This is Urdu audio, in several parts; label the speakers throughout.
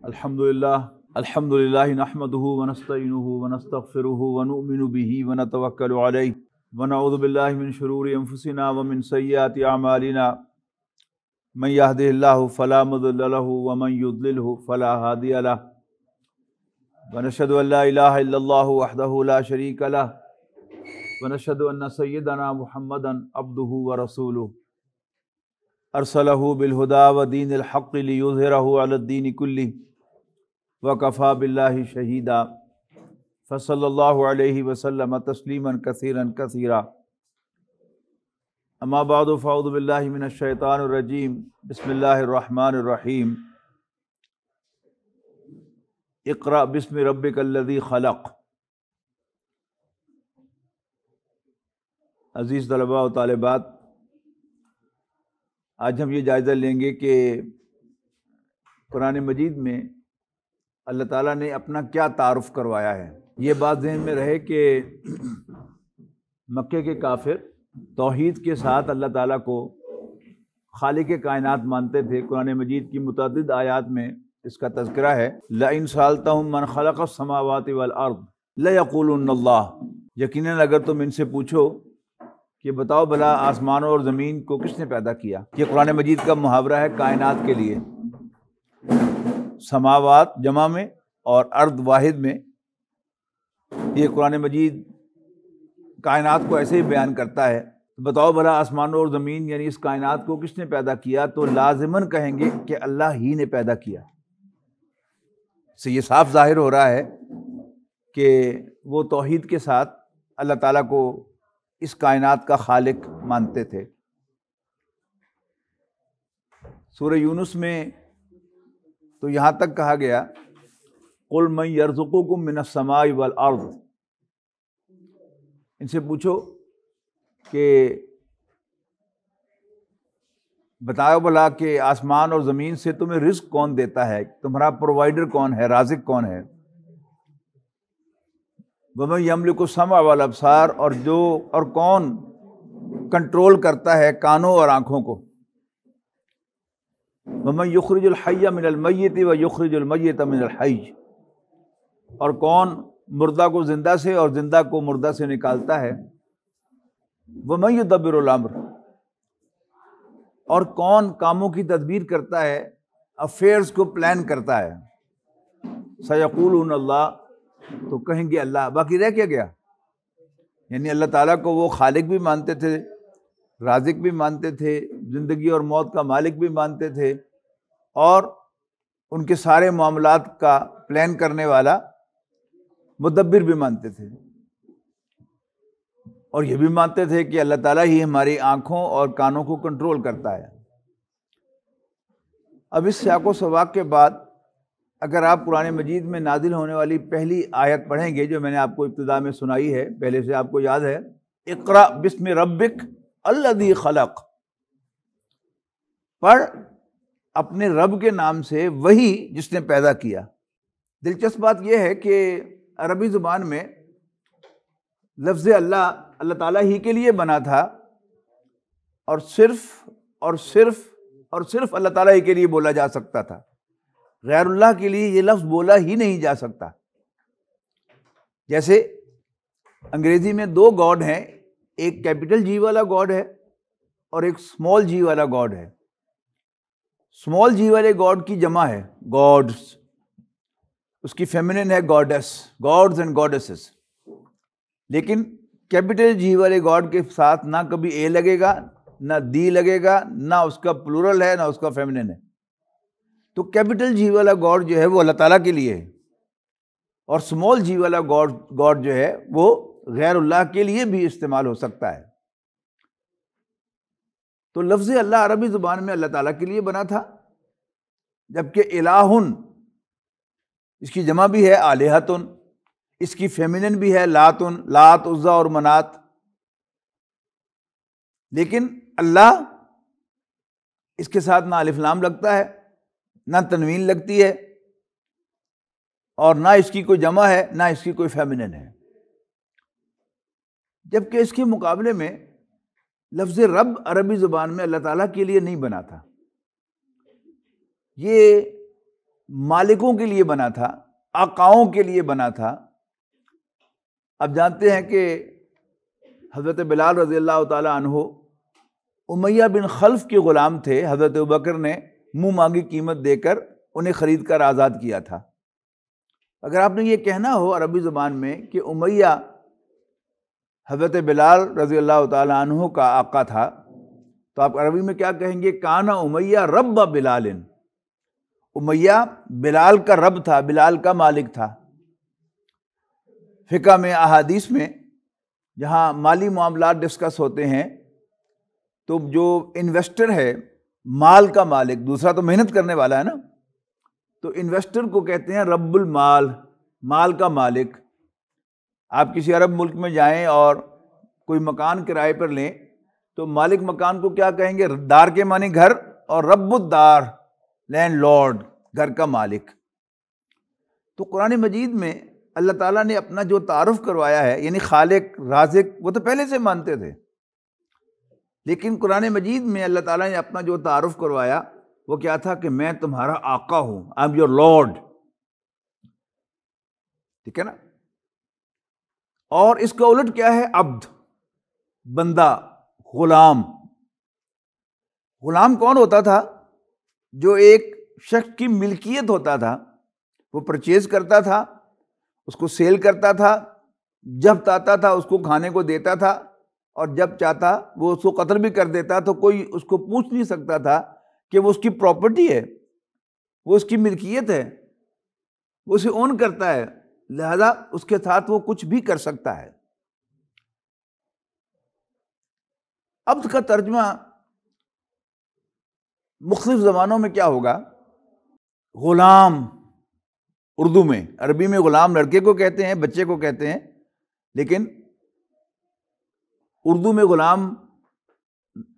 Speaker 1: الحمدللہ نحمده ونستعینه ونستغفره ونؤمن به ونتوکل علیہ ونعوذ باللہ من شرور انفسنا ومن سیئات اعمالنا من یهده اللہ فلا مضل له ومن یضلله فلا ہادی له ونشهد ان لا الہ الا اللہ وحدہ لا شریک له ونشهد ان سیدنا محمدا عبدہ ورسولہ ارسلہ بالہدی ودین الحق لیظہرہ علی الدین کلہ وکفیٰ باللہ شہیدا فصلی اللہ علیہ وسلم تسلیما کثیرا کثیرا اما بعد فاعوذ باللہ من الشیطان الرجیم بسم اللہ الرحمن الرحیم اقرأ باسم ربک الذی خلق۔ عزیز طلباء و طالبات، آج ہم یہ جائزہ لیں گے کہ قرآن مجید میں اللہ تعالیٰ نے اپنا کیا تعارف کروایا ہے۔ یہ بات ذہن میں رہے کہ مکے کے کافر توحید کے ساتھ اللہ تعالیٰ کو خالق کائنات مانتے تھے۔ قرآن مجید کی متعدد آیات میں اس کا تذکرہ ہے۔ لَئِن سَأَلْتَهُم مَّن خَلَقَ السَّمَاوَاتِ وَالْأَرْضِ لَيَقُولُنَّ اللَّهُ، یقیناً اگر تم ان سے پوچھو کہ بتاؤ بھلا آسمانوں اور زمین کو کس نے پیدا کیا۔ یہ قرآن مجید کا محاورہ ہے کائنات کے لیے۔ سماوات جمع میں اور ارض واحد میں، یہ قرآن مجید کائنات کو ایسے ہی بیان کرتا ہے۔ بتاؤ بھلا آسمانوں اور زمین یعنی اس کائنات کو کس نے پیدا کیا، تو لازماً کہیں گے کہ اللہ ہی نے پیدا کیا۔ اس سے یہ صاف ظاہر ہو رہا ہے کہ وہ توحید کے ساتھ اللہ تعالیٰ کو اس کائنات کا خالق مانتے تھے۔ سورہ یونس میں تو یہاں تک کہا گیا قُلْ مَن يَرْزُقُكُم مِّنَ السَّمَاءِ وَالْأَرْضِ، ان سے پوچھو کہ بتاؤ بھلا کہ آسمان اور زمین سے تمہیں رزق کون دیتا ہے، تمہارا پرووائڈر کون ہے، رازق کون ہے۔ وَمَن يَمْلِكُ السَّمْعَ وَالْأَبْصَارَ، اور کون کنٹرول کرتا ہے کانوں اور آنکھوں کو۔ وَمَن يُخْرِجُ الْحَيَّ مِنَ الْمَيِّتِ وَيُخْرِجُ الْمَيِّتَ مِنَ الْحَيِّ، اور کون مردہ کو زندہ سے اور زندہ کو مردہ سے نکالتا ہے۔ وَمَن يُدَبِّرُ الْأَمْرَ، اور کون کاموں کی تدبیر کرتا ہے، افیئرز کو پلان کرتا ہے۔ سَيَقُولُونَ اللَّهُ، تو کہیں گے اللہ۔ باقی رہ کیا گیا؟ یعنی اللہ تعالیٰ کو وہ خالق بھی مانتے تھے، رازق بھی مانتے تھے، زندگی اور موت کا مالک بھی مانتے تھے، اور ان کے سارے معاملات کا پلان کرنے والا مدبر بھی مانتے تھے، اور یہ بھی مانتے تھے کہ اللہ تعالیٰ ہی ہماری آنکھوں اور کانوں کو کنٹرول کرتا ہے۔ اب اس سیاق و سباق کے بعد اگر آپ قرآن مجید میں نازل ہونے والی پہلی آیت پڑھیں گے، جو میں نے آپ کو ابتدا میں سنائی ہے، پہلے سے آپ کو یاد ہے، اقرأ بسم ربک الذی خلق، پڑھ اپنے رب کے نام سے وہی جس نے پیدا کیا۔ دلچسپ بات یہ ہے کہ عربی زبان میں لفظ اللہ اللہ تعالیٰ ہی کے لیے بنا تھا، اور صرف اور صرف اور صرف اللہ تعالیٰ ہی کے لیے بولا جا سکتا تھا۔ غیر اللہ کے لیے یہ لفظ بولا ہی نہیں جا سکتا۔ جیسے انگریزی میں دو گاڈ ہیں، ایک کیپٹل جی والا گاڈ ہے اور ایک اسمال جی والا گاڈ ہے۔ اسمال جی والے گاڈ کی جمع ہے گاڈز، اس کی فیمنن ہے گاڈس، گاڈز اینڈ گاڈسز۔ لیکن کیپٹل جی والے گاڈ کے ساتھ نہ کبھی اے لگے گا، نہ دی لگے گا، نہ اس کا پلورل ہے، نہ اس کا فیمنن ہے۔ تو کیپٹل جی والا گاڈ جو ہے وہ اللہ تعالیٰ کے لیے ہے، اور اسمال جی والا گاڈ جو ہے وہ غیر اللہ کے لیے بھی استعمال ہو سکتا ہے۔ تو لفظ اللہ عربی زبان میں اللہ تعالیٰ کے لیے بنا تھا، جبکہ الہن اس کی جمع بھی ہے آلہتن، اس کی فیمنن بھی ہے لاتن، لات، عزا اور منات۔ لیکن اللہ اس کے ساتھ نہ الف لام لگتا ہے، نہ تنوین لگتی ہے، اور نہ اس کی کوئی جمع ہے، نہ اس کی کوئی فیمنن ہے۔ جبکہ اس کے مقابلے میں لفظ رب عربی زبان میں اللہ تعالیٰ کے لیے نہیں بنا تھا۔ یہ مالکوں کے لیے بنا تھا، آقاؤں کے لیے بنا تھا۔ اب جانتے ہیں کہ حضرت بلال رضی اللہ تعالیٰ عنہ امیہ بن خلف کے غلام تھے، حضرت ابوبکر نے منہ مانگی قیمت دے کر انہیں خرید کر آزاد کیا تھا۔ اگر آپ نے یہ کہنا ہو عربی زبان میں کہ امیہ حضرت بلال رضی اللہ تعالیٰ عنہ کا آقا تھا، تو آپ عربی میں کیا کہیں گے؟ کانا امیہ رب بلال، امیہ بلال کا رب تھا، بلال کا مالک تھا۔ فقہ میں، احادیث میں جہاں مالی معاملات ڈسکس ہوتے ہیں تو جو انویسٹر ہے، مال کا مالک، دوسرا تو محنت کرنے والا ہے نا، تو انویسٹر کو کہتے ہیں رب المال، مال کا مالک۔ آپ کسی عرب ملک میں جائیں اور کوئی مکان کرائے پر لیں تو مالک مکان کو کیا کہیں گے؟ دار کے معنی گھر، اور رب الدار لینڈ لارڈ، گھر کا مالک۔ تو قرآن مجید میں اللہ تعالیٰ نے اپنا جو تعارف کروایا ہے، یعنی خالق، رازق، وہ تو پہلے سے مانتے تھے، لیکن قرآن مجید میں اللہ تعالیٰ نے اپنا جو تعارف کروایا وہ کیا تھا کہ میں تمہارا آقا ہوں، آئی ایم یور لارڈ، ٹھیک ہے نا؟ اور اس کا الٹ کیا ہے؟ عبد، بندہ، غلام۔ غلام کون ہوتا تھا؟ جو ایک شخص کی ملکیت ہوتا تھا، وہ پرچیز کرتا تھا، اس کو سیل کرتا تھا، جب چاہتا تھا اس کو کھانے کو دیتا تھا، اور جب چاہتا وہ اس کو قتل بھی کر دیتا، تو کوئی اس کو پوچھ نہیں سکتا تھا کہ وہ اس کی پراپرٹی ہے، وہ اس کی ملکیت ہے، وہ اسے اون کرتا ہے، لہذا اس کے ساتھ وہ کچھ بھی کر سکتا ہے۔ عبد کا ترجمہ مختلف زبانوں میں کیا ہوگا؟ غلام، اردو میں، عربی میں غلام لڑکے کو کہتے ہیں، بچے کو کہتے ہیں، لیکن اردو میں غلام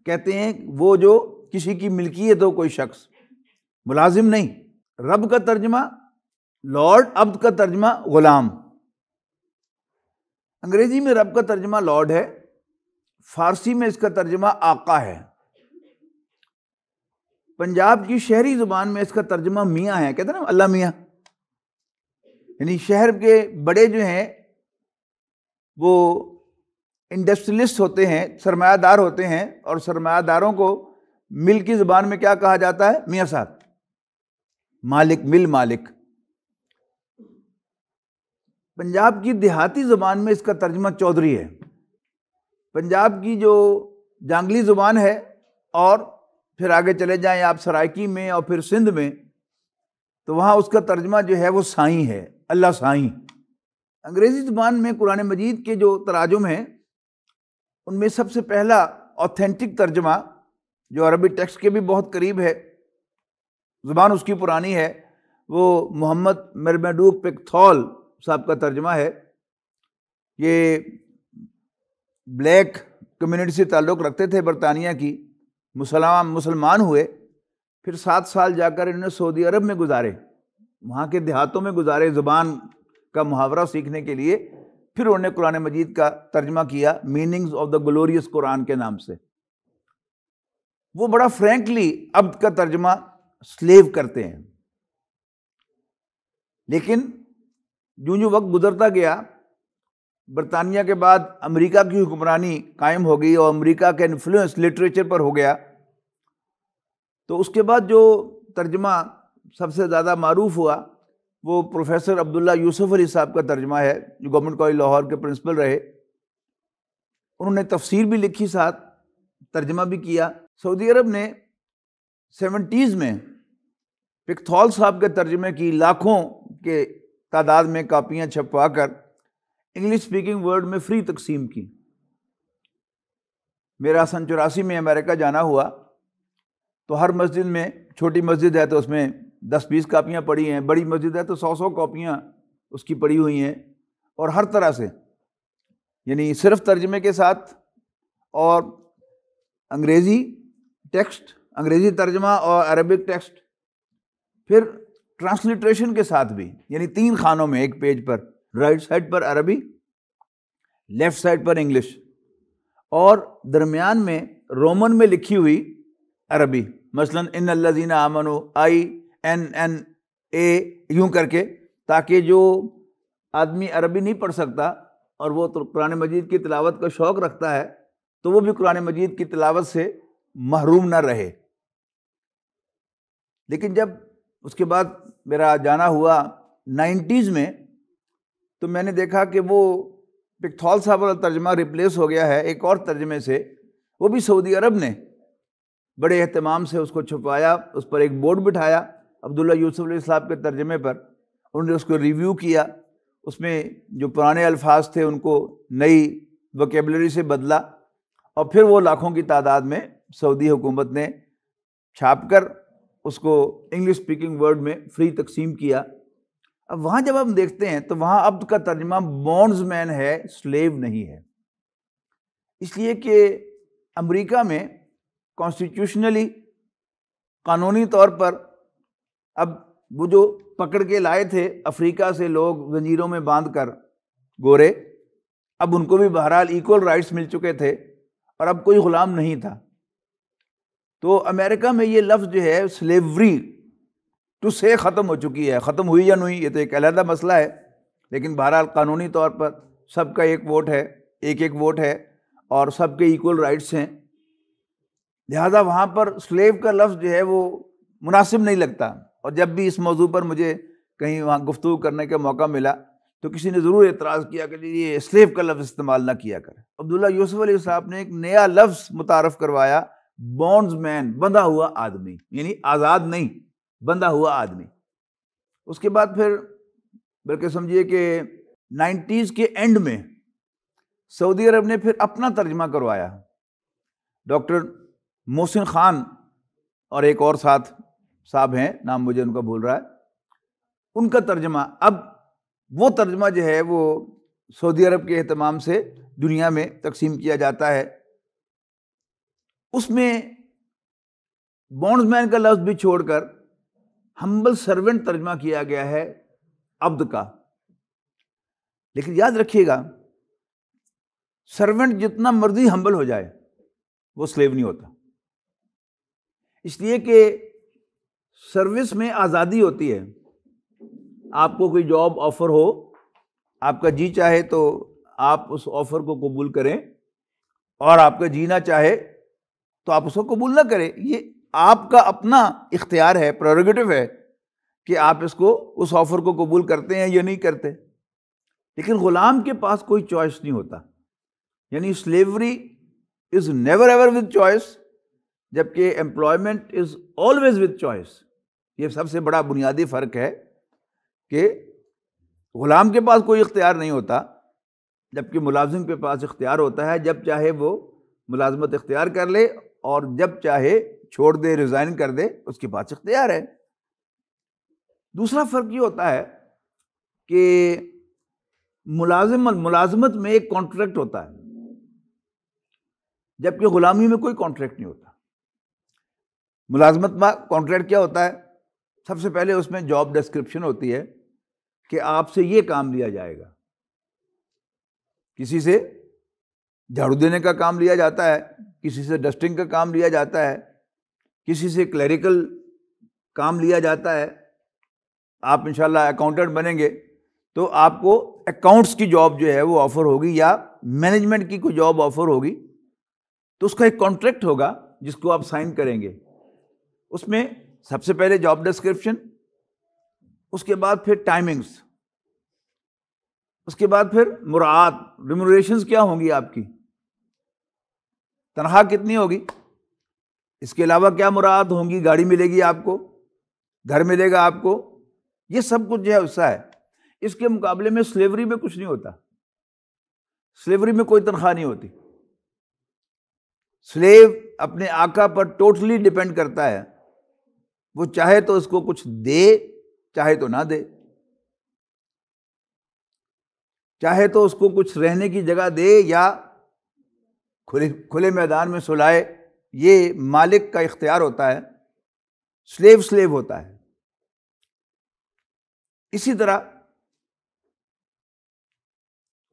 Speaker 1: کہتے ہیں وہ جو کسی کی ملکیت ہو، کوئی شخص، ملازم نہیں۔ رب کا ترجمہ لارڈ، عبد کا ترجمہ غلام۔ انگریزی میں رب کا ترجمہ لارڈ ہے، فارسی میں اس کا ترجمہ آقا ہے، پنجاب کی شہری زبان میں اس کا ترجمہ میاں ہے، کہتے ہیں نا اللہ میاں، یعنی شہر کے بڑے جو ہیں وہ انڈسٹریلسٹ ہوتے ہیں، سرمایہ دار ہوتے ہیں، اور سرمایہ داروں کو مل کی زبان میں کیا کہا جاتا ہے؟ میاں صاحب، مالک، مل مالک۔ پنجاب کی دیہاتی زبان میں اس کا ترجمہ چودھری ہے۔ پنجاب کی جو جانگلی زبان ہے، اور پھر آگے چلے جائیں آپ سرائکی میں اور پھر سندھ میں، تو وہاں اس کا ترجمہ جو ہے وہ سائیں ہے، اللہ سائیں۔ انگریزی زبان میں قرآن مجید کے جو تراجم ہیں ان میں سب سے پہلا اوتھینٹک ترجمہ جو عربی ٹیکسٹ کے بھی بہت قریب ہے، زبان اس کی پرانی ہے، وہ محمد مرمیڈوک پکتھول صاحب کا ترجمہ ہے۔ یہ بلیک کمیونٹی سے تعلق رکھتے تھے برطانیہ کی، مسلمان ہوئے، پھر 7 سال جا کر انہوں نے سعودی عرب میں گزارے، وہاں کے دیہاتوں میں گزارے زبان کا محاورہ سیکھنے کے لیے، پھر انہوں نے قرآن مجید کا ترجمہ کیا میننگز آف دا گلوریس قرآن کے نام سے۔ وہ بڑا فرینکلی عبد کا ترجمہ سلیو کرتے ہیں، لیکن جو وقت گزرتا گیا، برطانیہ کے بعد امریکہ کی حکمرانی قائم ہو گئی اور امریکہ کا انفلوئنس لٹریچر پر ہو گیا، تو اس کے بعد جو ترجمہ سب سے زیادہ معروف ہوا وہ پروفیسر عبداللہ یوسف علی صاحب کا ترجمہ ہے، جو گورنمنٹ کالج لاہور کے پرنسپل رہے۔ انہوں نے تفسیر بھی لکھی، ساتھ ترجمہ بھی کیا۔ سعودی عرب نے 70s میں پکتھول صاحب کے ترجمے کی لاکھوں کے تعداد میں کاپیاں چھپوا کر انگلش اسپیکنگ ورلڈ میں فری تقسیم کی۔ میرا سن 84 میں امریکہ جانا ہوا تو ہر مسجد میں، چھوٹی مسجد ہے تو اس میں 10-20 کاپیاں پڑی ہیں، بڑی مسجد ہے تو 100 کاپیاں اس کی پڑی ہوئی ہیں، اور ہر طرح سے، یعنی صرف ترجمے کے ساتھ اور انگریزی ٹیکسٹ، انگریزی ترجمہ اور عربک ٹیکسٹ، پھر ٹرانسلیٹریشن کے ساتھ بھی، یعنی 3 خانوں میں، ایک پیج پر رائٹ سائڈ پر عربی، لیفٹ سائڈ پر انگلش، اور درمیان میں رومن میں لکھی ہوئی عربی، مثلا ان الذین آمنوا INN یوں کر کے، تاکہ جو آدمی عربی نہیں پڑھ سکتا اور وہ قرآن مجید کی تلاوت کا شوق رکھتا ہے تو وہ بھی قرآن مجید کی تلاوت سے محروم نہ رہے۔ لیکن جب اس کے بعد میرا جانا ہوا 90s میں، تو میں نے دیکھا کہ وہ پکتھول صاحب والا ترجمہ ریپلیس ہو گیا ہے ایک اور ترجمے سے، وہ بھی سعودی عرب نے بڑے اہتمام سے اس کو چھپایا، اس پر ایک بورڈ بٹھایا عبداللہ یوسف علیہ السلام کے ترجمے پر، انہوں نے اس کو ریویو کیا، اس میں جو پرانے الفاظ تھے ان کو نئی ووکیبلری سے بدلا، اور پھر وہ لاکھوں کی تعداد میں سعودی حکومت نے چھاپ کر اس کو انگلش اسپیکنگ ورلڈ میں فری تقسیم کیا۔ اب وہاں جب ہم دیکھتے ہیں تو وہاں عبد کا ترجمہ بونڈز مین ہے، سلیو نہیں ہے، اس لیے کہ امریکہ میں کانسٹیٹیوشنلی، قانونی طور پر، اب وہ جو پکڑ کے لائے تھے افریقہ سے لوگ زنجیروں میں باندھ کر گورے، اب ان کو بھی بہرحال ایکول رائٹس مل چکے تھے اور اب کوئی غلام نہیں تھا۔ تو امریکہ میں یہ لفظ جو ہے سلیوری ٹو سے ختم ہو چکی ہے، ختم ہوئی یا نہیں یہ تو ایک علیحدہ مسئلہ ہے، لیکن بہرحال قانونی طور پر سب کا ایک ووٹ ہے، ایک ووٹ ہے، اور سب کے ایکول رائٹس ہیں، لہذا وہاں پر سلیو کا لفظ جو ہے وہ مناسب نہیں لگتا۔ اور جب بھی اس موضوع پر مجھے کہیں وہاں گفتگو کرنے کا موقع ملا تو کسی نے ضرور اعتراض کیا کہ یہ سلیو کا لفظ استعمال نہ کیا کرے۔ عبداللہ یوسف علیہ السلام نے ایک نیا لفظ متعارف کروایا، بونڈز مین، بندھا ہوا آدمی، یعنی آزاد نہیں، بندھا ہوا آدمی۔ اس کے بعد پھر بلکہ سمجھیے کہ 90s کے اینڈ میں سعودی عرب نے پھر اپنا ترجمہ کروایا، ڈاکٹر محسن خان اور ایک اور ساتھ صاحب ہیں، نام مجھے ان کا بھول رہا ہے، ان کا ترجمہ، اب وہ ترجمہ جو ہے وہ سعودی عرب کے اہتمام سے دنیا میں تقسیم کیا جاتا ہے۔ اس میں بونڈز مین کا لفظ بھی چھوڑ کر ہمبل سرونٹ ترجمہ کیا گیا ہے عبد کا۔ لیکن یاد رکھیے گا، سرونٹ جتنا مرضی ہمبل ہو جائے وہ سلیو نہیں ہوتا، اس لیے کہ سروس میں آزادی ہوتی ہے۔ آپ کو کوئی جاب آفر ہو، آپ کا جی چاہے تو آپ اس آفر کو قبول کریں، اور آپ کا جی نہ چاہے تو آپ اس کو قبول نہ کریں، یہ آپ کا اپنا اختیار ہے، پریروگیٹو ہے کہ آپ اس آفر کو قبول کرتے ہیں یا نہیں کرتے۔ لیکن غلام کے پاس کوئی چوائس نہیں ہوتا، یعنی slavery is never ever with choice, جبکہ employment is always with choice. یہ سب سے بڑا بنیادی فرق ہے کہ غلام کے پاس کوئی اختیار نہیں ہوتا، جبکہ ملازم کے پاس اختیار ہوتا ہے، جب چاہے وہ ملازمت اختیار کر لے اور جب چاہے چھوڑ دے، ریزائن کر دے، اس کے پاس اختیار ہے۔ دوسرا فرق یہ ہوتا ہے کہ ملازمت میں ایک کانٹریکٹ ہوتا ہے، جبکہ غلامی میں کوئی کانٹریکٹ نہیں ہوتا۔ ملازمت میں کانٹریکٹ کیا ہوتا ہے؟ سب سے پہلے اس میں جاب ڈسکرپشن ہوتی ہے کہ آپ سے یہ کام لیا جائے گا، کسی سے جھاڑو دینے کا کام لیا جاتا ہے، کسی سے ڈسٹنگ کا کام لیا جاتا ہے، کسی سے کلیریکل کام لیا جاتا ہے۔ آپ انشاءاللہ اکاؤنٹنٹ بنیں گے تو آپ کو اکاؤنٹس کی جاب جو ہے وہ آفر ہوگی، یا مینجمنٹ کی کوئی جاب آفر ہوگی، تو اس کا ایک کانٹریکٹ ہوگا جس کو آپ سائن کریں گے۔ اس میں سب سے پہلے جاب ڈسکرپشن، اس کے بعد پھر ٹائمنگز، اس کے بعد پھر مراعات، ریمونریشنز کیا ہوں گی، آپ کی تنخواہ کتنی ہوگی، اس کے علاوہ کیا مراعات ہوں گی، گاڑی ملے گی آپ کو، گھر ملے گا آپ کو، یہ سب کچھ جو ہے حصہ ہے۔ اس کے مقابلے میں سلیوری میں کچھ نہیں ہوتا، سلیوری میں کوئی تنخواہ نہیں ہوتی۔ سلیو اپنے آقا پر ٹوٹلی ڈیپینڈ کرتا ہے، وہ چاہے تو اس کو کچھ دے، چاہے تو نہ دے، چاہے تو اس کو کچھ رہنے کی جگہ دے یا کھلے میدان میں سلائے، یہ مالک کا اختیار ہوتا ہے، سلیو ہوتا ہے۔ اسی طرح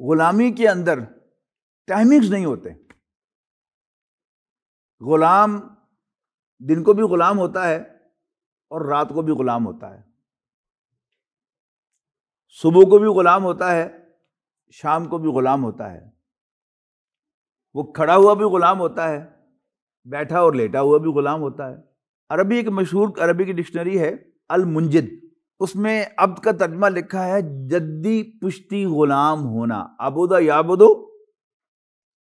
Speaker 1: غلامی کے اندر ٹائمنگز نہیں ہوتے، غلام دن کو بھی غلام ہوتا ہے اور رات کو بھی غلام ہوتا ہے۔ صبح کو بھی غلام ہوتا ہے، شام کو بھی غلام ہوتا ہے، وہ کھڑا ہوا بھی غلام ہوتا ہے، بیٹھا اور لیٹا ہوا بھی غلام ہوتا ہے۔ عربی ایک مشہور عربی کی ڈکشنری ہے المنجد، اس میں عبد کا ترجمہ لکھا ہے جدی پشتی غلام ہونا، عبودہ یعبدو،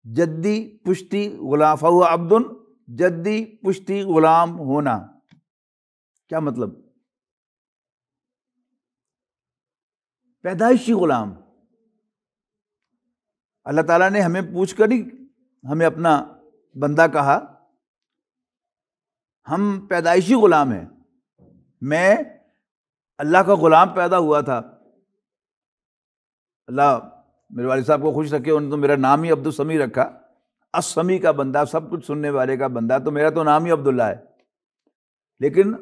Speaker 1: جدی پشتی غلام، فہو عبد، جدی پشتی غلام ہونا۔ کیا مطلب؟ پیدائشی غلام۔ اللہ تعالیٰ نے ہمیں پوچھ کر ہی ہمیں اپنا بندہ کہا، ہم پیدائشی غلام ہیں۔ میں اللہ کا غلام پیدا ہوا تھا، اللہ میرے والد صاحب کو خوش رکھے، انہوں نے تو میرا نام ہی عبدالسمیع رکھا، السمیع کا بندہ، سب کچھ سننے والے کا بندہ، تو میرا تو نام ہی عبداللہ ہے۔ لیکن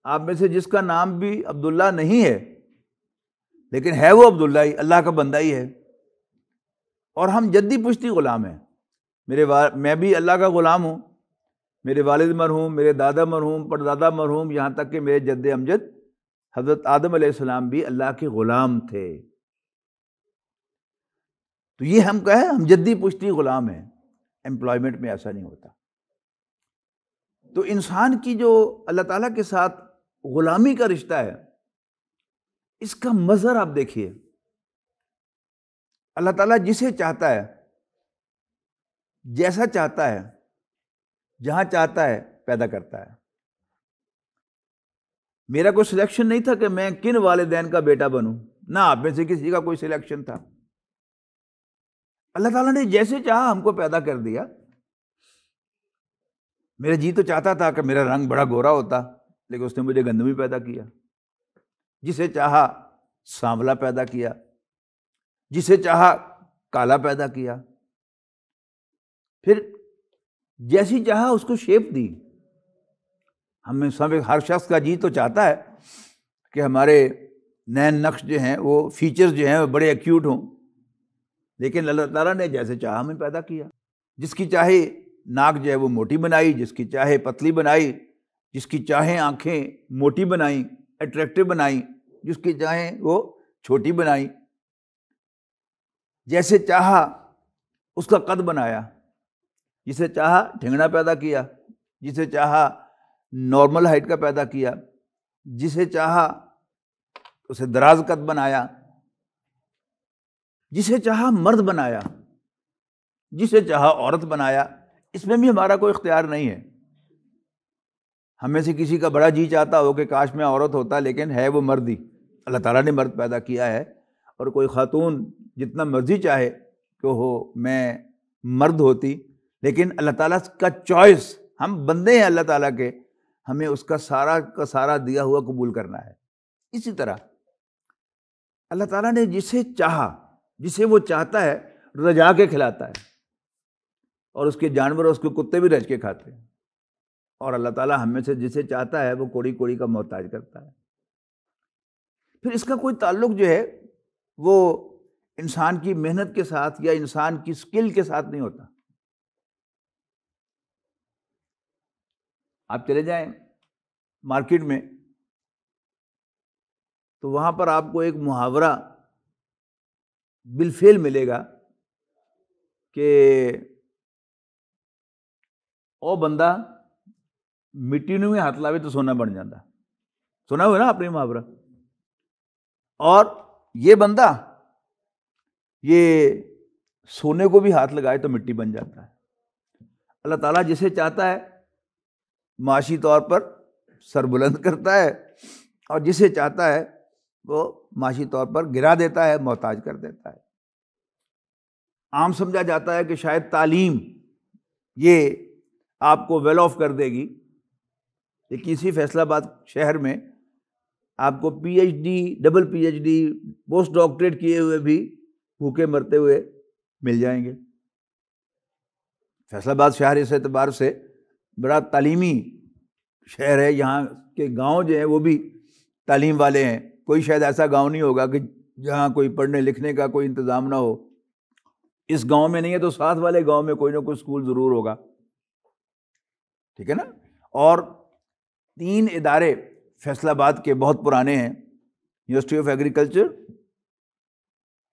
Speaker 1: آپ میں سے جس کا نام بھی عبداللہ نہیں ہے لیکن ہے وہ عبداللہ ہی، اللہ کا بندہ ہی ہے، اور ہم جدی پشتی غلام ہیں۔ میں بھی اللہ کا غلام ہوں، میرے والد مرحوم، میرے دادا مرحوم، پردادا مرحوم، یہاں تک کہ میرے جد امجد حضرت آدم علیہ السلام بھی اللہ کے غلام تھے۔ تو یہ ہم کہیں ہم جدی پشتی غلام ہیں۔ امپلائمنٹ میں ایسا نہیں ہوتا۔ تو انسان کی جو اللہ تعالیٰ کے ساتھ غلامی کا رشتہ ہے، اس کا مظہر آپ دیکھیے۔ اللہ تعالیٰ جسے چاہتا ہے، جیسا چاہتا ہے، جہاں چاہتا ہے پیدا کرتا ہے۔ میرا کوئی سلیکشن نہیں تھا کہ میں کن والدین کا بیٹا بنوں، نہ آپ میں سے کسی کا کوئی سلیکشن تھا۔ اللہ تعالیٰ نے جیسے چاہا ہم کو پیدا کر دیا۔ میرا جی تو چاہتا تھا کہ میرا رنگ بڑا گورا ہوتا، لیکن اس نے مجھے گندمی پیدا کیا۔ جسے چاہا سانولا پیدا کیا، جسے چاہا کالا پیدا کیا، پھر جیسی چاہا اس کو شیپ دی۔ ہمیں سب، ہر شخص کا جی تو چاہتا ہے کہ ہمارے نین نقش جو ہیں، وہ فیچرز جو ہیں وہ بڑے ایکیوٹ ہوں، لیکن اللہ تعالیٰ نے جیسے چاہا ہمیں پیدا کیا۔ جس کی چاہے ناک جو ہے وہ موٹی بنائی، جس کی چاہے پتلی بنائی، جس کی چاہے آنکھیں موٹی بنائیں، اٹریکٹیو بنائیں، جس کی چاہیں وہ چھوٹی بنائیں، جیسے چاہا اس کا قد بنایا، جسے چاہا ٹھنگنا پیدا کیا، جسے چاہا نارمل ہائٹ کا پیدا کیا، جسے چاہا اسے دراز قد بنایا، جسے چاہا مرد بنایا، جسے چاہا عورت بنایا۔ اس میں بھی ہمارا کوئی اختیار نہیں ہے۔ ہم میں سے کسی کا بڑا جی چاہتا ہو کہ کاش میں عورت ہوتا، لیکن ہے وہ مرد ہی۔ اللہ تعالیٰ نے مرد پیدا کیا ہے، اور کوئی خاتون جتنا مرضی چاہے کہ ہو میں مرد ہوتی، لیکن اللہ تعالیٰ کا چوائس، ہم بندے ہیں اللہ تعالیٰ کے، ہمیں اس کا سارا دیا ہوا قبول کرنا ہے۔ اسی طرح اللہ تعالیٰ نے جسے چاہا، جسے وہ چاہتا ہے رجا کے کھلاتا ہے، اور اس کے جانور، اس کے کتے بھی رج کے کھاتے ہیں۔ اور اللہ تعالیٰ ہم میں سے جسے چاہتا ہے وہ کوڑی کوڑی کا محتاج کرتا ہے۔ پھر اس کا کوئی تعلق جو ہے وہ انسان کی محنت کے ساتھ یا انسان کی سکل کے ساتھ نہیں ہوتا۔ آپ چلے جائیں مارکیٹ میں تو وہاں پر آپ کو ایک محاورہ بالفعل ملے گا کہ او بندہ مٹی نوں ہاتھ لاوے تو سونا بن جاتا۔ سنا ہوا نا آپ نے محاورہ؟ اور یہ بندہ یہ سونے کو بھی ہاتھ لگائے تو مٹی بن جاتا ہے۔ اللہ تعالیٰ جسے چاہتا ہے معاشی طور پر سر بلند کرتا ہے، اور جسے چاہتا ہے وہ معاشی طور پر گرا دیتا ہے، محتاج کر دیتا ہے۔ عام سمجھا جاتا ہے کہ شاید تعلیم یہ آپ کو ویل آف کر دے گی، لیکن اسی فیصل آباد شہر میں آپ کو P H D, double P H D, post doctorate کیے ہوئے بھی بھوکے مرتے ہوئے مل جائیں گے۔ فیصل آباد شہر اس اعتبار سے بڑا تعلیمی شہر ہے، یہاں کے گاؤں جو ہیں وہ بھی تعلیم والے ہیں۔ کوئی شاید ایسا گاؤں نہیں ہوگا کہ جہاں کوئی پڑھنے لکھنے کا کوئی انتظام نہ ہو۔ اس گاؤں میں نہیں ہے تو ساتھ والے گاؤں میں کوئی نہ کوئی اسکول ضرور ہوگا، ٹھیک ہے نا۔ اور 3 ادارے فیصل آباد کے بہت پرانے ہیں، university of agriculture,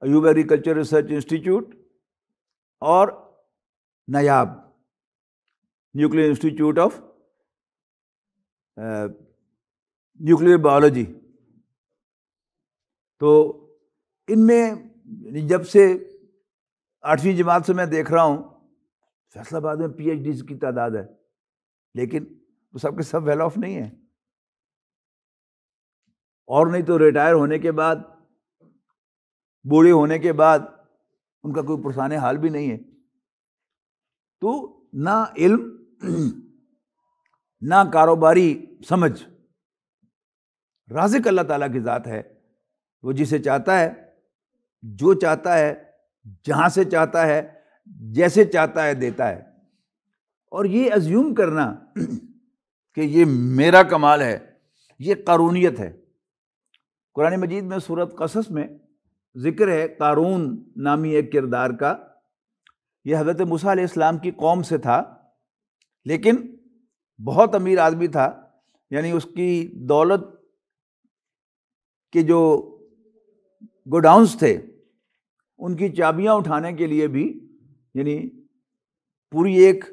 Speaker 1: Ayub agriculture research institute اور نایاب nuclear institute of nuclear biology. تو ان میں جب سے 8ویں جماعت سے میں دیکھ رہا ہوں فیصل آباد میں پی ایچ ڈیز کی تعداد ہے، لیکن وہ سب کے سب ویل آف نہیں ہیں، اور نہیں تو ریٹائر ہونے کے بعد، بوڑھے ہونے کے بعد ان کا کوئی پرسان حال بھی نہیں ہے. تو نہ علم نہ کاروباری سمجھ. رازق اللہ تعالیٰ کی ذات ہے، وہ جسے چاہتا ہے، جو چاہتا ہے، جہاں سے چاہتا ہے، جیسے چاہتا ہے دیتا ہے. اور یہ ازیوم کرنا کہ یہ میرا کمال ہے، یہ قارونیت ہے. قرآن مجید میں سورۃ قصص میں ذکر ہے قارون نامی ایک کردار کا. یہ حضرت موسیٰ علیہ السلام کی قوم سے تھا، لیکن بہت امیر آدمی تھا. یعنی اس کی دولت کے جو گوڈاؤنز تھے ان کی چابیاں اٹھانے کے لیے بھی یعنی پوری ایک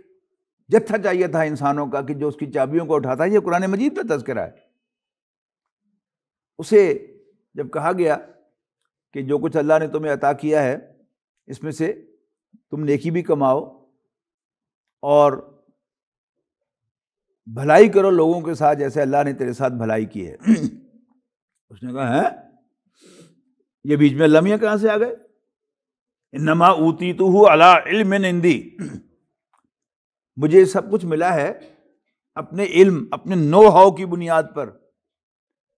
Speaker 1: جتھا چاہیے تھا انسانوں کا کہ جو اس کی چابیوں کو اٹھاتا ہے. یہ قرآن مجید کا تذکرہ ہے. اسے جب کہا گیا کہ جو کچھ اللہ نے تمہیں عطا کیا ہے اس میں سے تم نیکی بھی کماؤ اور بھلائی کرو لوگوں کے ساتھ جیسے اللہ نے تیرے ساتھ بھلائی کی ہے. اس نے کہا ہے یہ بیچ میں لمحے کہاں سے آ گئے؟ انما اوتیتہ علی علم عندی، مجھے سب کچھ ملا ہے اپنے علم، اپنے نو ہاؤ کی بنیاد پر،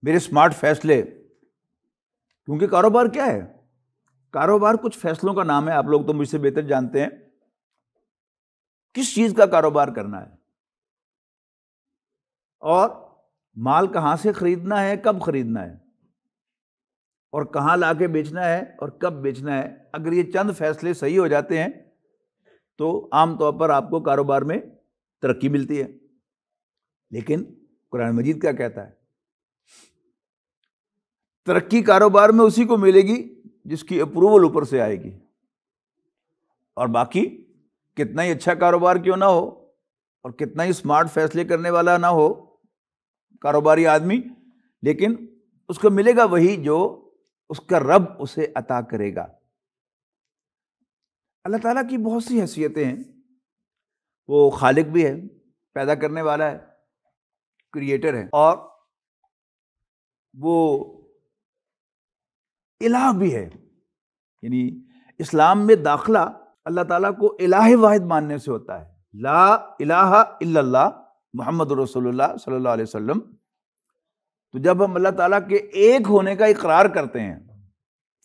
Speaker 1: میرے اسمارٹ فیصلے. کیونکہ کاروبار کیا ہے؟ کاروبار کچھ فیصلوں کا نام ہے. آپ لوگ تو مجھ سے بہتر جانتے ہیں کس چیز کا کاروبار کرنا ہے، اور مال کہاں سے خریدنا ہے، کب خریدنا ہے، اور کہاں لا کے بیچنا ہے اور کب بیچنا ہے. اگر یہ چند فیصلے صحیح ہو جاتے ہیں تو عام طور پر آپ کو کاروبار میں ترقی ملتی ہے. لیکن قرآن مجید کیا کہتا ہے؟ ترقی کاروبار میں اسی کو ملے گی جس کی اپروول اوپر سے آئے گی. اور باقی کتنا ہی اچھا کاروبار کیوں نہ ہو اور کتنا ہی اسمارٹ فیصلے کرنے والا نہ ہو کاروباری آدمی، لیکن اس کو ملے گا وہی جو اس کا رب اسے عطا کرے گا. اللہ تعالیٰ کی بہت سی حیثیتیں ہیں. وہ خالق بھی ہے، پیدا کرنے والا ہے، کریٹر ہے، اور وہ الہ بھی ہے. یعنی اسلام میں داخلہ اللہ تعالیٰ کو الہ واحد ماننے سے ہوتا ہے. لا الہ الا اللہ محمد رسول اللہ صلی اللہ علیہ وسلم. تو جب ہم اللہ تعالیٰ کے ایک ہونے کا اقرار کرتے ہیں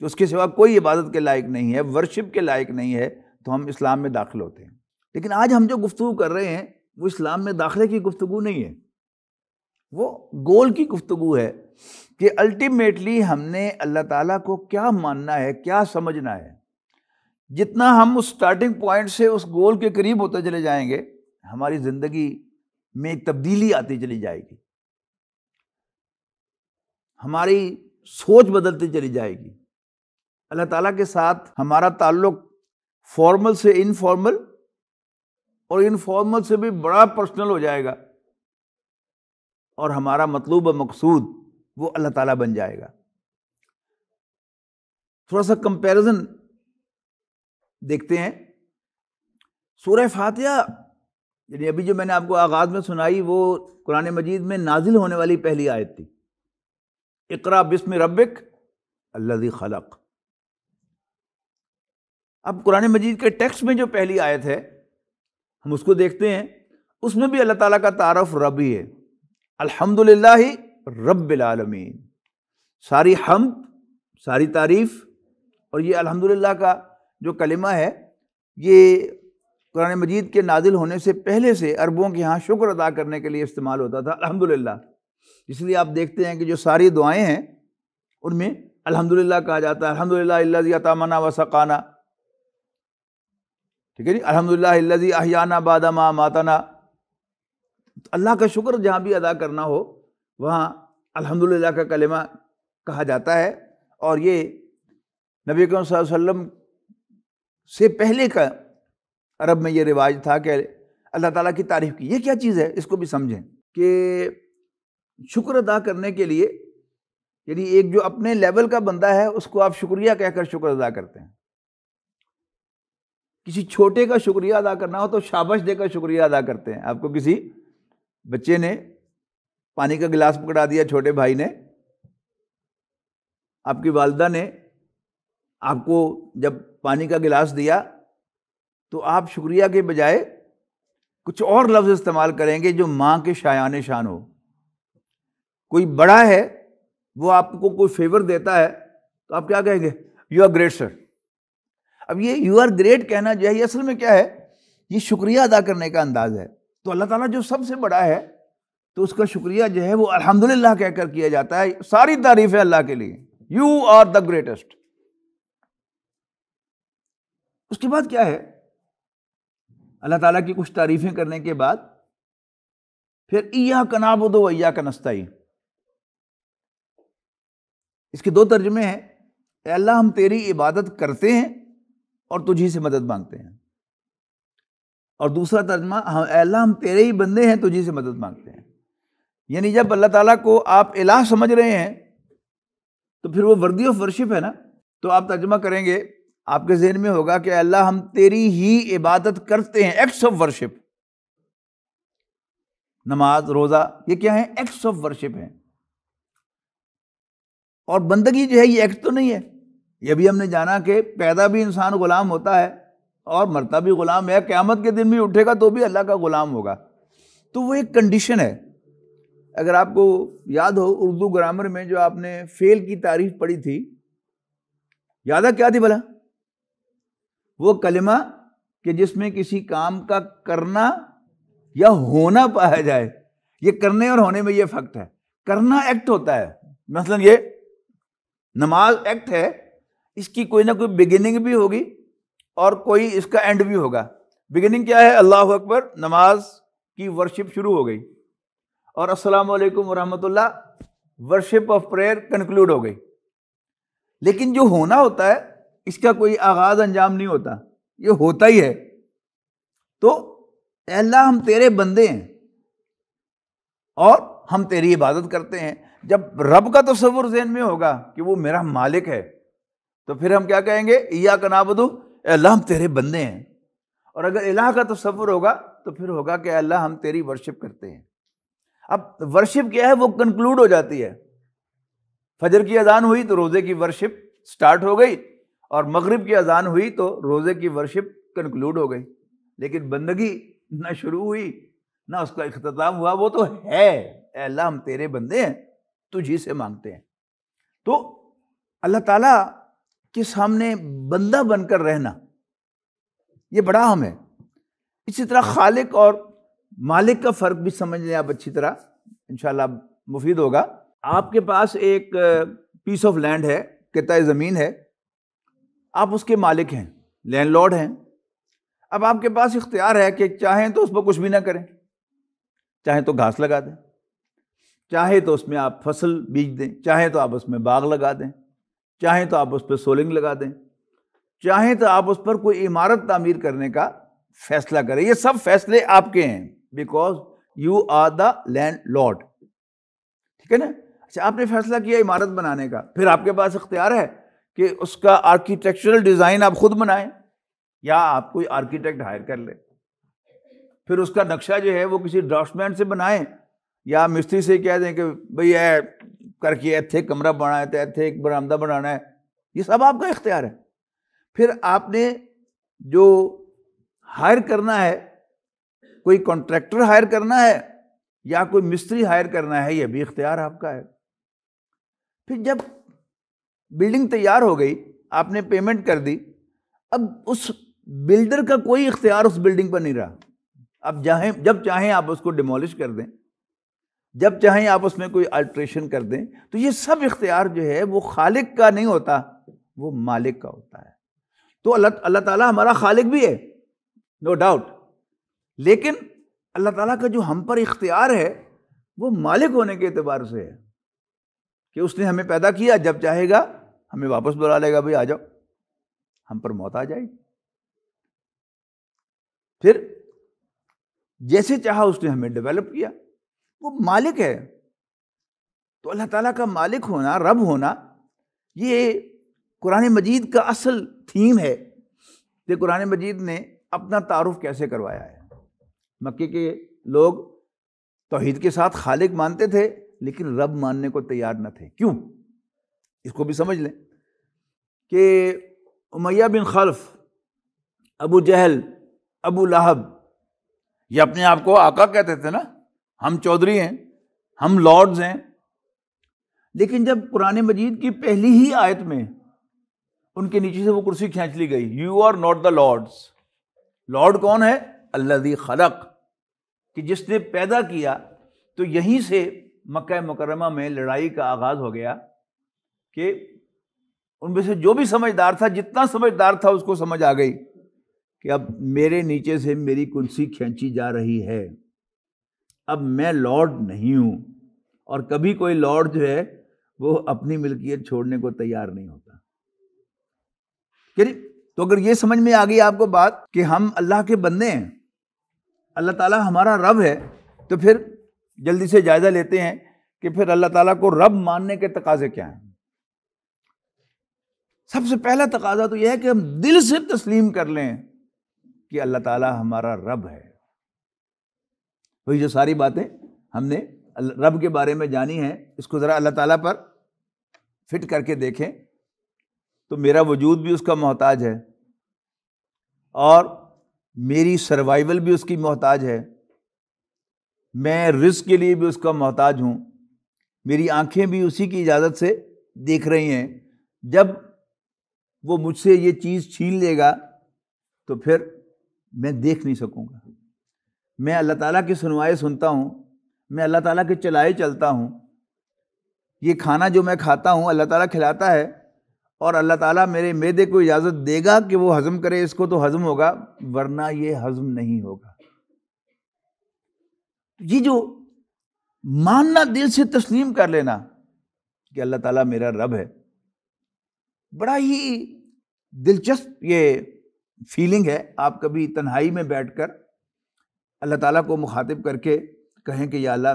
Speaker 1: کہ اس کے سوا کوئی عبادت کے لائق نہیں ہے، ورشپ کے لائق نہیں ہے، تو ہم اسلام میں داخل ہوتے ہیں. لیکن آج ہم جو گفتگو کر رہے ہیں وہ اسلام میں داخلے کی گفتگو نہیں ہے، وہ گول کی گفتگو ہے کہ الٹیمیٹلی ہم نے اللہ تعالیٰ کو کیا ماننا ہے، کیا سمجھنا ہے. جتنا ہم اس سٹارٹنگ پوائنٹ سے اس گول کے قریب ہوتے چلے جائیں گے ہماری زندگی میں ایک تبدیلی آتی چلی جائے گی، ہماری سوچ بدلتی چلی جائے گی. اللہ تعالیٰ کے ساتھ ہمارا تعلق فارمل سے انفارمل اور انفارمل سے بھی بڑا پرسنل ہو جائے گا، اور ہمارا مطلوب و مقصود وہ اللہ تعالیٰ بن جائے گا. تھوڑا سا کمپیریزن دیکھتے ہیں. سورہ فاتحہ یعنی ابھی جو میں نے آپ کو آغاز میں سنائی وہ قرآن مجید میں نازل ہونے والی پہلی آیت تھی. اقرا بسم ربک الذی خلق. اب قرآن مجید کے ٹیکسٹ میں جو پہلی آیت ہے ہم اس کو دیکھتے ہیں، اس میں بھی اللہ تعالیٰ کا تعارف رب ہی ہے. الحمدللہ رب العالمین. ساری حمد، ساری تعریف، اور یہ الحمدللہ کا جو کلمہ ہے یہ قرآن مجید کے نازل ہونے سے پہلے سے عربوں کے ہاں شکر ادا کرنے کے لیے استعمال ہوتا تھا الحمدللہ. اس لیے آپ دیکھتے ہیں کہ جو ساری دعائیں ہیں ان میں الحمدللہ کہا جاتا ہے. الحمدللہ الذی اطعمنا وسقانا، ٹھیک ہے جی. الحمدللہ الذی احیانا بعد ما اماتنا. اللہ کا شکر جہاں بھی ادا کرنا ہو وہاں الحمدللہ کا کلمہ کہا جاتا ہے. اور یہ نبی اکرم صلی اللہ علیہ وسلم سے پہلے کا عرب میں یہ رواج تھا کہ اللہ تعالیٰ کی تعریف کی. یہ کیا چیز ہے اس کو بھی سمجھیں کہ شکر ادا کرنے کے لیے، یعنی ایک جو اپنے لیول کا بندہ ہے اس کو آپ شکریہ کہہ کر شکر ادا کرتے ہیں. کسی چھوٹے کا شکریہ ادا کرنا ہو تو شاباش دے کر شکریہ ادا کرتے ہیں. آپ کو کسی بچے نے پانی کا گلاس پکڑا دیا، چھوٹے بھائی نے، آپ کی والدہ نے آپ کو جب پانی کا گلاس دیا تو آپ شکریہ کے بجائے کچھ اور لفظ استعمال کریں گے جو ماں کے شایان شان ہو. کوئی بڑا ہے وہ آپ کو کوئی فیور دیتا ہے تو آپ کیا کہیں گے؟ یو آر گریٹ سر. اب یہ یو آر گریٹ کہنا جو ہے یہ اصل میں کیا ہے؟ یہ شکریہ ادا کرنے کا انداز ہے. تو اللہ تعالیٰ جو سب سے بڑا ہے تو اس کا شکریہ جو ہے وہ الحمدللہ کہہ کر کیا جاتا ہے. ساری تعریف ہے اللہ کے لیے، یو آر دا گریٹسٹ. اس کے بعد کیا ہے؟ اللہ تعالیٰ کی کچھ تعریفیں کرنے کے بعد پھر ایاک نعبد و ایاک نستعین. اس کے دو ترجمے ہیں. اے اللہ ہم تیری عبادت کرتے ہیں اور تجھی سے مدد مانگتے ہیں. اور دوسرا ترجمہ اے اللہ ہم تیرے ہی بندے ہیں، تجھی سے مدد مانگتے ہیں. یعنی جب اللہ تعالیٰ کو آپ الہ سمجھ رہے ہیں تو پھر وہ وردی آف ورشپ ہے نا. تو آپ ترجمہ کریں گے، آپ کے ذہن میں ہوگا کہ اللہ ہم تیری ہی عبادت کرتے ہیں. Acts of worship. نماز، روزہ، یہ کیا ہیں؟ ایکٹس آف ورشپ ہیں. اور بندگی جو ہے یہ ایکٹ تو نہیں ہے. یہ بھی ہم نے جانا کہ پیدا بھی انسان غلام ہوتا ہے اور مرتا بھی غلام ہے. قیامت کے دن بھی اٹھے گا تو بھی اللہ کا غلام ہوگا. تو وہ ایک کنڈیشن ہے. اگر آپ کو یاد ہو اردو گرامر میں جو آپ نے فعل کی تعریف پڑھی تھی، یاد ہے کیا تھی بھلا؟ وہ کلمہ کہ جس میں کسی کام کا کرنا یا ہونا پایا جائے. یہ کرنے اور ہونے میں یہ فرق ہے. کرنا ایکٹ ہوتا ہے. مثلا یہ نماز ایکٹ ہے، اس کی کوئی نہ کوئی بگننگ بھی ہوگی اور کوئی اس کا اینڈ بھی ہوگا. بگننگ کیا ہے؟ اللہ اکبر، نماز کی ورشپ شروع ہو گئی، اور السلام علیکم ورحمۃ اللہ، ورشپ آف پریئر کنکلوڈ ہو گئی. لیکن جو ہونا ہوتا ہے اس کا کوئی آغاز انجام نہیں ہوتا، یہ ہوتا ہی ہے. تو اے اللہ ہم تیرے بندے ہیں اور ہم تیری عبادت کرتے ہیں. جب رب کا تصور ذہن میں ہوگا کہ وہ میرا مالک ہے تو پھر ہم کیا کہیں گے؟ ایاک نعبد، اے اللہ ہم تیرے بندے ہیں. اور اگر الہ کا تصور ہوگا تو پھر ہوگا کہ اے اللہ ہم تیری ورشپ کرتے ہیں. اب ورشپ کیا ہے؟ وہ کنکلوڈ ہو جاتی ہے. فجر کی اذان ہوئی تو روزے کی ورشپ سٹارٹ ہو گئی، اور مغرب کی اذان ہوئی تو روزے کی ورشپ کنکلوڈ ہو گئی. لیکن بندگی نہ شروع ہوئی نہ اس کا اختتام ہوا. وہ تو ہے اے اللہ ہم تیرے بندے ہیں، تجھی سے مانگتے ہیں. تو اللہ تعالیٰ کے سامنے بندہ بن کر رہنا یہ بڑا اہم ہے. اسی طرح خالق اور مالک کا فرق بھی سمجھ لیں آپ اچھی طرح، انشاءاللہ مفید ہوگا. آپ کے پاس ایک پیس آف لینڈ ہے، قطعہ زمین ہے، آپ اس کے مالک ہیں، لینڈ لارڈ ہیں. اب آپ کے پاس اختیار ہے کہ چاہیں تو اس پر کچھ بھی نہ کریں، چاہیں تو گھاس لگا دیں، چاہے تو اس میں آپ فصل بیج دیں، چاہیں تو آپ اس میں باغ لگا دیں، چاہیں تو آپ اس پہ سولنگ لگا دیں، چاہیں تو آپ اس پر کوئی عمارت تعمیر کرنے کا فیصلہ کریں. یہ سب فیصلے آپ کے ہیں، because you are the landlord. ٹھیک ہے نا؟ اچھا، آپ نے فیصلہ کیا عمارت بنانے کا، پھر آپ کے پاس اختیار ہے کہ اس کا آرکیٹیکچرل ڈیزائن آپ خود بنائیں یا آپ کوئی آرکیٹیکٹ ہائر کر لیں. پھر اس کا نقشہ جو ہے وہ کسی ڈرافٹمین سے بنائیں یا مستری سے کہہ دیں کہ بھئی اے کر کے ایتھے کمرہ بنانا ہے، ایتھے ایک برآمدہ بنانا ہے. یہ سب آپ کا اختیار ہے. پھر آپ نے جو ہائر کرنا ہے، کوئی کانٹریکٹر ہائر کرنا ہے یا کوئی مستری ہائر کرنا ہے، یہ بھی اختیار آپ کا ہے. پھر جب بلڈنگ تیار ہو گئی، آپ نے پیمنٹ کر دی، اب اس بلڈر کا کوئی اختیار اس بلڈنگ پر نہیں رہا. اب جب چاہیں آپ اس کو ڈیمولش کر دیں، جب چاہیں آپ اس میں کوئی الٹریشن کر دیں. تو یہ سب اختیار جو ہے وہ خالق کا نہیں ہوتا، وہ مالک کا ہوتا ہے. تو اللہ تعالیٰ ہمارا خالق بھی ہے، نو ڈاؤٹ، لیکن اللہ تعالیٰ کا جو ہم پر اختیار ہے وہ مالک ہونے کے اعتبار سے ہے کہ اس نے ہمیں پیدا کیا، جب چاہے گا ہمیں واپس بلا لے گا، بھائی آ جاؤ، ہم پر موت آ جائے گی۔ پھر جیسے چاہا اس نے ہمیں ڈیولپ کیا، وہ مالک ہے۔ تو اللہ تعالیٰ کا مالک ہونا، رب ہونا، یہ قرآن مجید کا اصل تھیم ہے کہ قرآن مجید نے اپنا تعارف کیسے کروایا ہے۔ مکے کے لوگ توحید کے ساتھ خالق مانتے تھے لیکن رب ماننے کو تیار نہ تھے۔ کیوں؟ اس کو بھی سمجھ لیں کہ امیہ بن خلف، ابو جہل، ابو لہب، یہ اپنے آپ کو آقا کہتے تھے نا، ہم چودھری ہیں، ہم لارڈز ہیں۔ لیکن جب قرآن مجید کی پہلی ہی آیت میں ان کے نیچے سے وہ کرسی کھینچ لی گئی، you are not the lords. Lord کون ہے؟ الذی خلق، کہ جس نے پیدا کیا۔ تو یہیں سے مکہ مکرمہ میں لڑائی کا آغاز ہو گیا کہ ان میں سے جو بھی سمجھدار تھا، جتنا سمجھدار تھا، اس کو سمجھ آ گئی کہ اب میرے نیچے سے میری کرسی کھینچی جا رہی ہے، اب میں لارڈ نہیں ہوں۔ اور کبھی کوئی لارڈ جو ہے وہ اپنی ملکیت چھوڑنے کو تیار نہیں ہوتا۔ تو اگر یہ سمجھ میں آ گئی آپ کو بات کہ ہم اللہ کے بندے ہیں، اللہ تعالیٰ ہمارا رب ہے، تو پھر جلدی سے جائزہ لیتے ہیں کہ پھر اللہ تعالیٰ کو رب ماننے کے تقاضے کیا ہیں۔ سب سے پہلا تقاضا تو یہ ہے کہ ہم دل سے تسلیم کر لیں کہ اللہ تعالیٰ ہمارا رب ہے۔ وہی جو ساری باتیں ہم نے رب کے بارے میں جانی ہیں، اس کو ذرا اللہ تعالیٰ پر فٹ کر کے دیکھیں تو میرا وجود بھی اس کا محتاج ہے، اور میری سروائیول بھی اس کی محتاج ہے، میں رزق کے لیے بھی اس کا محتاج ہوں، میری آنکھیں بھی اسی کی اجازت سے دیکھ رہی ہیں۔ جب وہ مجھ سے یہ چیز چھین لے گا تو پھر میں دیکھ نہیں سکوں گا۔ میں اللہ تعالیٰ کی سنوائے سنتا ہوں، میں اللہ تعالیٰ کے چلائے چلتا ہوں۔ یہ کھانا جو میں کھاتا ہوں اللہ تعالیٰ کھلاتا ہے، اور اللہ تعالیٰ میرے معدے کو اجازت دے گا کہ وہ ہضم کرے اس کو تو ہضم ہوگا، ورنہ یہ ہضم نہیں ہوگا۔ یہ جو ماننا، دل سے تسلیم کر لینا کہ اللہ تعالیٰ میرا رب ہے، بڑا ہی دلچسپ یہ فیلنگ ہے۔ آپ کبھی تنہائی میں بیٹھ کر اللہ تعالیٰ کو مخاطب کر کے کہیں کہ یا اللہ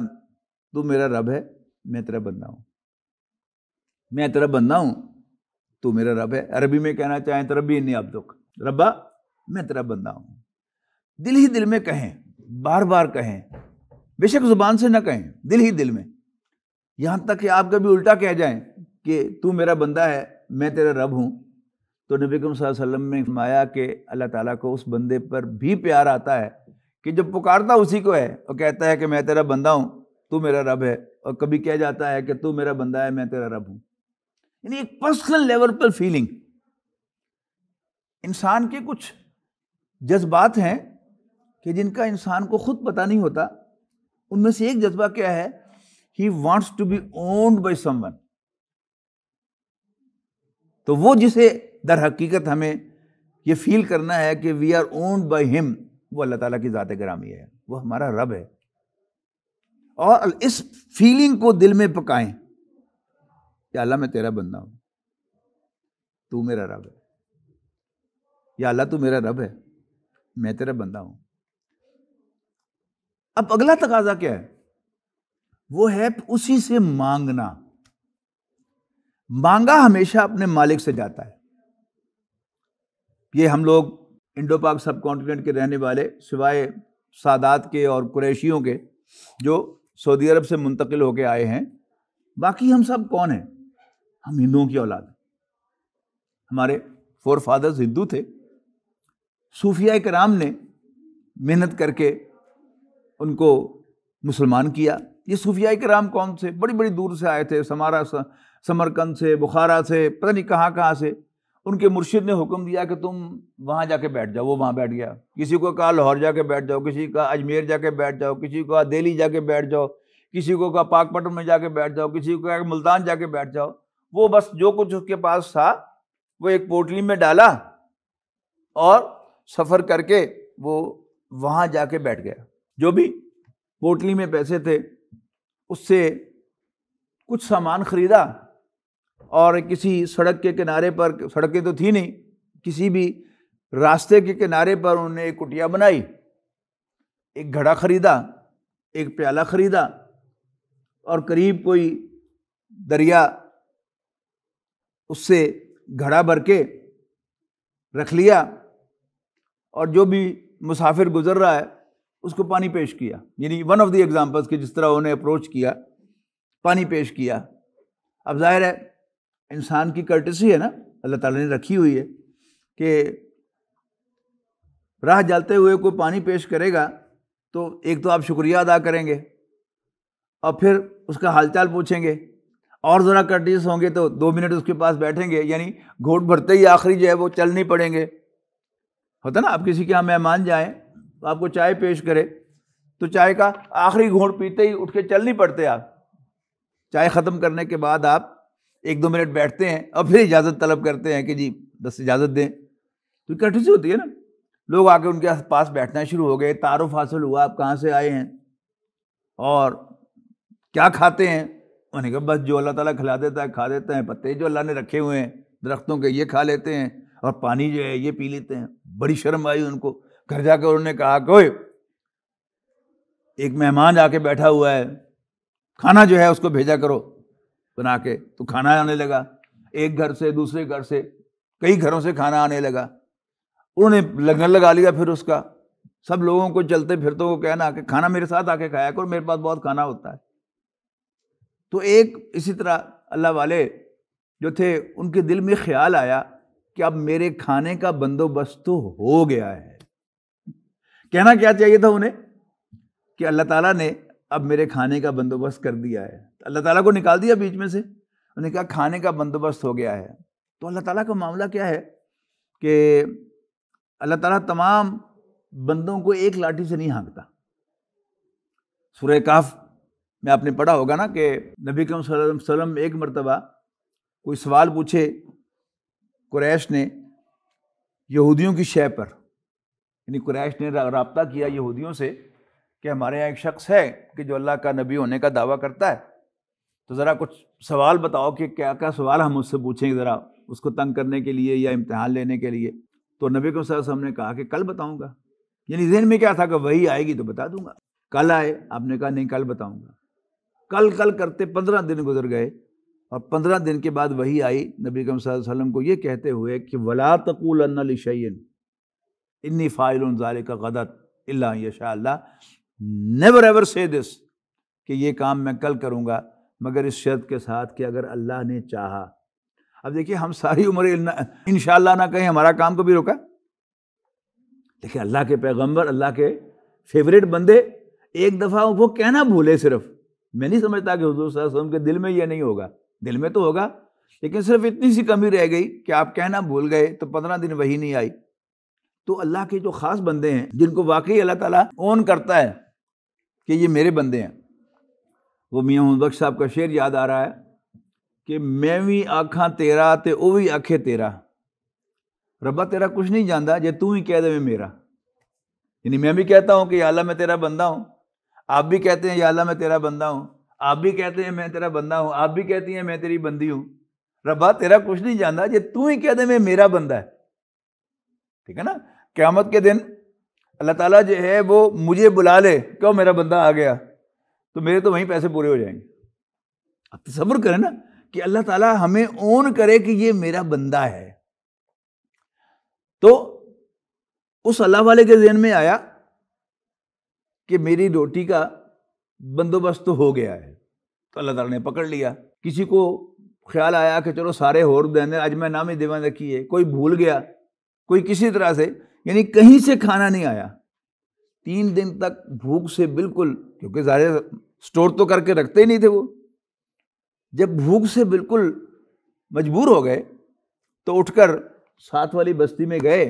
Speaker 1: تو میرا رب ہے، میں تیرا بندہ ہوں، میں تیرا بندہ ہوں، تو میرا رب ہے۔ عربی میں کہنا چاہیں تو ربی انی عبدک، ربا میں تیرا بندہ ہوں۔ دل ہی دل میں کہیں، بار بار کہیں، بے شک زبان سے نہ کہیں، دل ہی دل میں، یہاں تک کہ آپ کبھی الٹا کہہ جائیں کہ تو میرا بندہ ہے، میں تیرا رب ہوں، تو نبی کریم صلی اللہ علیہ وسلم نے فرمایا کہ اللہ تعالیٰ کو اس بندے پر بھی پیار آتا ہے کہ جب پکارتا اسی کو ہے اور کہتا ہے کہ میں تیرا بندہ ہوں، تو میرا رب ہے، اور کبھی کہہ جاتا ہے کہ تو میرا بندہ ہے، میں تیرا رب ہوں۔ یعنی ایک پرسنل لیول پر فیلنگ۔ انسان کے کچھ جذبات ہیں کہ جن کا انسان کو خود پتہ نہیں ہوتا۔ ان میں سے ایک جذبہ کیا ہے؟ He wants to be owned by someone۔ تو وہ جسے در حقیقت ہمیں یہ فیل کرنا ہے کہ we are owned by him، وہ اللہ تعالیٰ کی ذات گرامی ہے، وہ ہمارا رب ہے۔ اور اس فیلنگ کو دل میں پکائیں کہ اللہ میں تیرا بندہ ہوں، تو میرا رب ہے، یا اللہ تو میرا رب ہے، میں تیرا بندہ ہوں۔ اب اگلا تقاضا کیا ہے؟ وہ ہے اسی سے مانگنا۔ مانگا ہمیشہ اپنے مالک سے جاتا ہے۔ یہ ہم لوگ انڈو پاک سب کانٹیننٹ کے رہنے والے، سوائے سادات کے اور قریشیوں کے جو سعودی عرب سے منتقل ہو کے آئے ہیں، باقی ہم سب کون ہیں؟ ہم ہندوؤں کی اولاد ہیں۔ ہمارے فور فادرز ہندو تھے۔ صوفیاء کرام نے محنت کر کے ان کو مسلمان کیا۔ یہ صوفیاء کرام کون سے؟ بڑی بڑی دور سے آئے تھے، سمرقند سے، بخارا سے، پتہ نہیں کہاں کہاں سے۔ ان کے مرشد نے حکم دیا کہ تم وہاں جا کے بیٹھ جاؤ، وہ وہاں بیٹھ گیا۔ کسی کو کہا لاہور جا کے بیٹھ جاؤ، کسی کا اجمیر جا کے بیٹھ جاؤ، کسی کو کہا دہلی جا کے بیٹھ جاؤ، کسی کو کہا پاک پٹن میں جا کے بیٹھ جاؤ، کسی کو کہا ملتان جا کے بیٹھ جاؤ۔ وہ بس جو کچھ اس کے پاس تھا وہ ایک پوٹلی میں ڈالا اور سفر کر کے وہ وہاں جا کے بیٹھ گیا۔ جو بھی پوٹلی میں پیسے تھے اس سے کچھ سامان خریدا اور کسی سڑک کے کنارے پر، سڑکیں تو تھی نہیں، کسی بھی راستے کے کنارے پر انہوں نے ایک کٹیا بنائی، ایک گھڑا خریدا، ایک پیالہ خریدا، اور قریب کوئی دریا اس سے گھڑا بھر کے رکھ لیا، اور جو بھی مسافر گزر رہا ہے اس کو پانی پیش کیا. یعنی ون آف دی ایگزامپلس کہ جس طرح انہوں نے اپروچ کیا، پانی پیش کیا. اب ظاہر ہے انسان کی کرٹسی ہے نا، اللہ تعالیٰ نے رکھی ہوئی ہے کہ راہ جلتے ہوئے کوئی پانی پیش کرے گا تو ایک تو آپ شکریہ ادا کریں گے، اور پھر اس کا حال چال پوچھیں گے، اور ذرا کرٹیس ہوں گے تو 2 منٹ اس کے پاس بیٹھیں گے. یعنی گھونٹ بھرتے ہی آخری جو ہے وہ چل نہیں پڑیں گے. ہوتا نا آپ کسی کے یہاں مہمان جائیں تو آپ کو چائے پیش کرے تو چائے کا آخری گھونٹ پیتے ہی اٹھ کے چل نہیں پڑتے. آپ چائے ختم کرنے کے بعد آپ 1-2 منٹ بیٹھتے ہیں اور پھر اجازت طلب کرتے ہیں کہ جی بس اجازت دیں. تو کرٹیسی ہوتی ہے نا. لوگ آ کے ان کے پاس بیٹھنا شروع ہو گئے، تعارف حاصل ہوا، آپ کہاں سے آئے ہیں اور کیا کھاتے ہیں. انہوں نے کہا بس جو اللہ تعالیٰ کھلا دیتا ہے کھا دیتے ہیں، پتے جو اللہ نے رکھے ہوئے ہیں درختوں کے یہ کھا لیتے ہیں، اور پانی جو ہے یہ پی لیتے ہیں. بڑی شرم آئی ان کو. گھر جا کے انہوں نے کہا کہ اوئے ایک مہمان آ کے بیٹھا ہوا ہے، کھانا جو ہے اس کو بھیجا کرو بنا کے. تو کھانا آنے لگا، ایک گھر سے، دوسرے گھر سے، کئی گھروں سے کھانا آنے لگا. انہوں نے لنگر لگا لیا پھر اس کا. سب لوگوں کو چلتے پھرتوں کو کہنا کہ کھانا میرے ساتھ آ کے کھایا کرو، میرے پاس بہت کھانا ہوتا ہے. تو ایک اسی طرح اللہ والے جو تھے ان کے دل میں خیال آیا کہ اب میرے کھانے کا بندوبست تو ہو گیا ہے. کہنا کیا چاہیے تھا انہیں کہ اللہ تعالیٰ نے اب میرے کھانے کا بندوبست کر دیا ہے. اللہ تعالیٰ کو نکال دیا بیچ میں سے. انہوں نے کہا کھانے کا بندوبست ہو گیا ہے. تو اللہ تعالیٰ کا معاملہ کیا ہے کہ اللہ تعالیٰ تمام بندوں کو ایک لاٹھی سے نہیں ہانکتا. سورہ کہف میں آپ نے پڑھا ہوگا نا کہ نبی کریم صلی اللہ علیہ وسلم ایک مرتبہ کوئی سوال پوچھے قریش نے یہودیوں کی شے پر. یعنی قریش نے رابطہ کیا یہودیوں سے کہ ہمارے یہاں ایک شخص ہے کہ جو اللہ کا نبی ہونے کا دعویٰ کرتا ہے، تو ذرا کچھ سوال بتاؤ کہ کیا کیا سوال ہم اس سے پوچھیں ذرا اس کو تنگ کرنے کے لیے یا امتحان لینے کے لیے. تو نبی کریم صلی اللہ علیہ وسلم نے کہا کہ کل بتاؤں گا. یعنی ذہن میں کیا تھا کہ وہی آئے گی تو بتا دوں گا. کل آئے، آپ نے کہا نہیں کل بتاؤں گا. کل کرتے 15 دن گزر گئے، اور 15 دن کے بعد وہی آئی نبی کریم صلی اللہ علیہ وسلم کو یہ کہتے ہوئے کہ وَلَا تَقُولَنَّ لِشَيْءٍ إِنِّي فَاعِلٌ ذَلِكَ غَدًا إِلَّا أَن يَشَاءَ اللَّهُ. never ever say this کہ یہ کام میں کل کروں گا مگر اس شرط کے ساتھ کہ اگر اللہ نے چاہا. اب دیکھیے ہم ساری عمر انشاءاللہ نہ کہیں، ہمارا کام کبھی روکا؟ لیکن اللہ کے پیغمبر، اللہ کے فیوریٹ بندے ایک دفعہ وہ کہنا بھولے. صرف میں نہیں سمجھتا کہ حضور صلی اللہ علیہ وسلم کے دل میں یہ نہیں ہوگا. دل میں تو ہوگا، لیکن صرف اتنی سی کمی رہ گئی کہ آپ کہنا بھول گئے تو 15 دن وہی نہیں آئی. تو اللہ کے جو خاص بندے ہیں جن کو واقعی اللہ تعالیٰ اون کرتا ہے کہ یہ میرے بندے ہیں. وہ میاں محمد بخش صاحب کا شعر یاد آ رہا ہے کہ میں بھی آکھاں تیرا تے او بھی آکھے تیرا، ربا تیرا کچھ نہیں جاندا جے تو ہی کہہ دے میں میرا. یعنی میں بھی کہتا ہوں کہ یا اللہ میں تیرا بندہ ہوں، آپ بھی کہتے ہیں یا اللہ میں تیرا بندہ ہوں، آپ بھی کہتے ہیں میں تیرا بندہ ہوں، آپ بھی کہتی ہیں میں تیری بندی ہوں. ربا تیرا کچھ نہیں جاندا جے تو ہی کہہ دے میں میرا بندہ ہے. ٹھیک ہے نا؟ قیامت کے دن اللہ تعالیٰ جو ہے وہ مجھے بلا لے کہ میرا بندہ آ گیا، تو میرے تو وہیں پیسے پورے ہو جائیں گے. اب تصور کریں نا کہ اللہ تعالیٰ ہمیں اون کرے کہ یہ میرا بندہ ہے. تو اس اللہ والے کے ذہن میں آیا کہ میری روٹی کا بندوبست تو ہو گیا ہے. تو اللہ تعالیٰ نے پکڑ لیا. کسی کو خیال آیا کہ چلو سارے ہور دینے اج میں نام ہی دیوان رکھی ہے، کوئی بھول گیا، کوئی کسی طرح سے، یعنی کہیں سے کھانا نہیں آیا. 3 دن تک بھوک سے بالکل، کیونکہ ظاہر سٹور تو کر کے رکھتے ہی نہیں تھے وہ. جب بھوک سے بالکل مجبور ہو گئے تو اٹھ کر ساتھ والی بستی میں گئے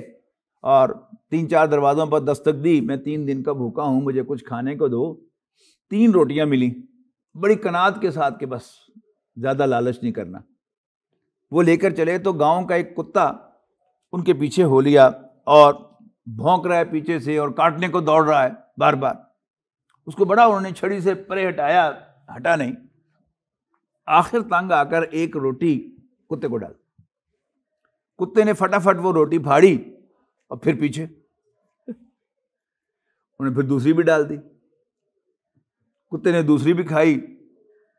Speaker 1: اور 3-4 دروازوں پر دستک دی. میں 3 دن کا بھوکا ہوں، مجھے کچھ کھانے کو دو. 3 روٹیاں ملیں بڑی قناعت کے ساتھ کہ بس زیادہ لالچ نہیں کرنا. وہ لے کر چلے تو گاؤں کا ایک کتا ان کے پیچھے ہو لیا اور بھونک رہا ہے پیچھے سے اور کاٹنے کو دوڑ رہا ہے بار بار. اس کو بڑا انہوں نے چھڑی سے پرے ہٹایا، ہٹا نہیں. آخر تنگ آ کر ایک روٹی کتے کو ڈال. کتے نے فٹافٹ وہ روٹی پھاڑی اور پھر پیچھے انہیں پھر دوسری بھی ڈال دی. کتے نے دوسری بھی کھائی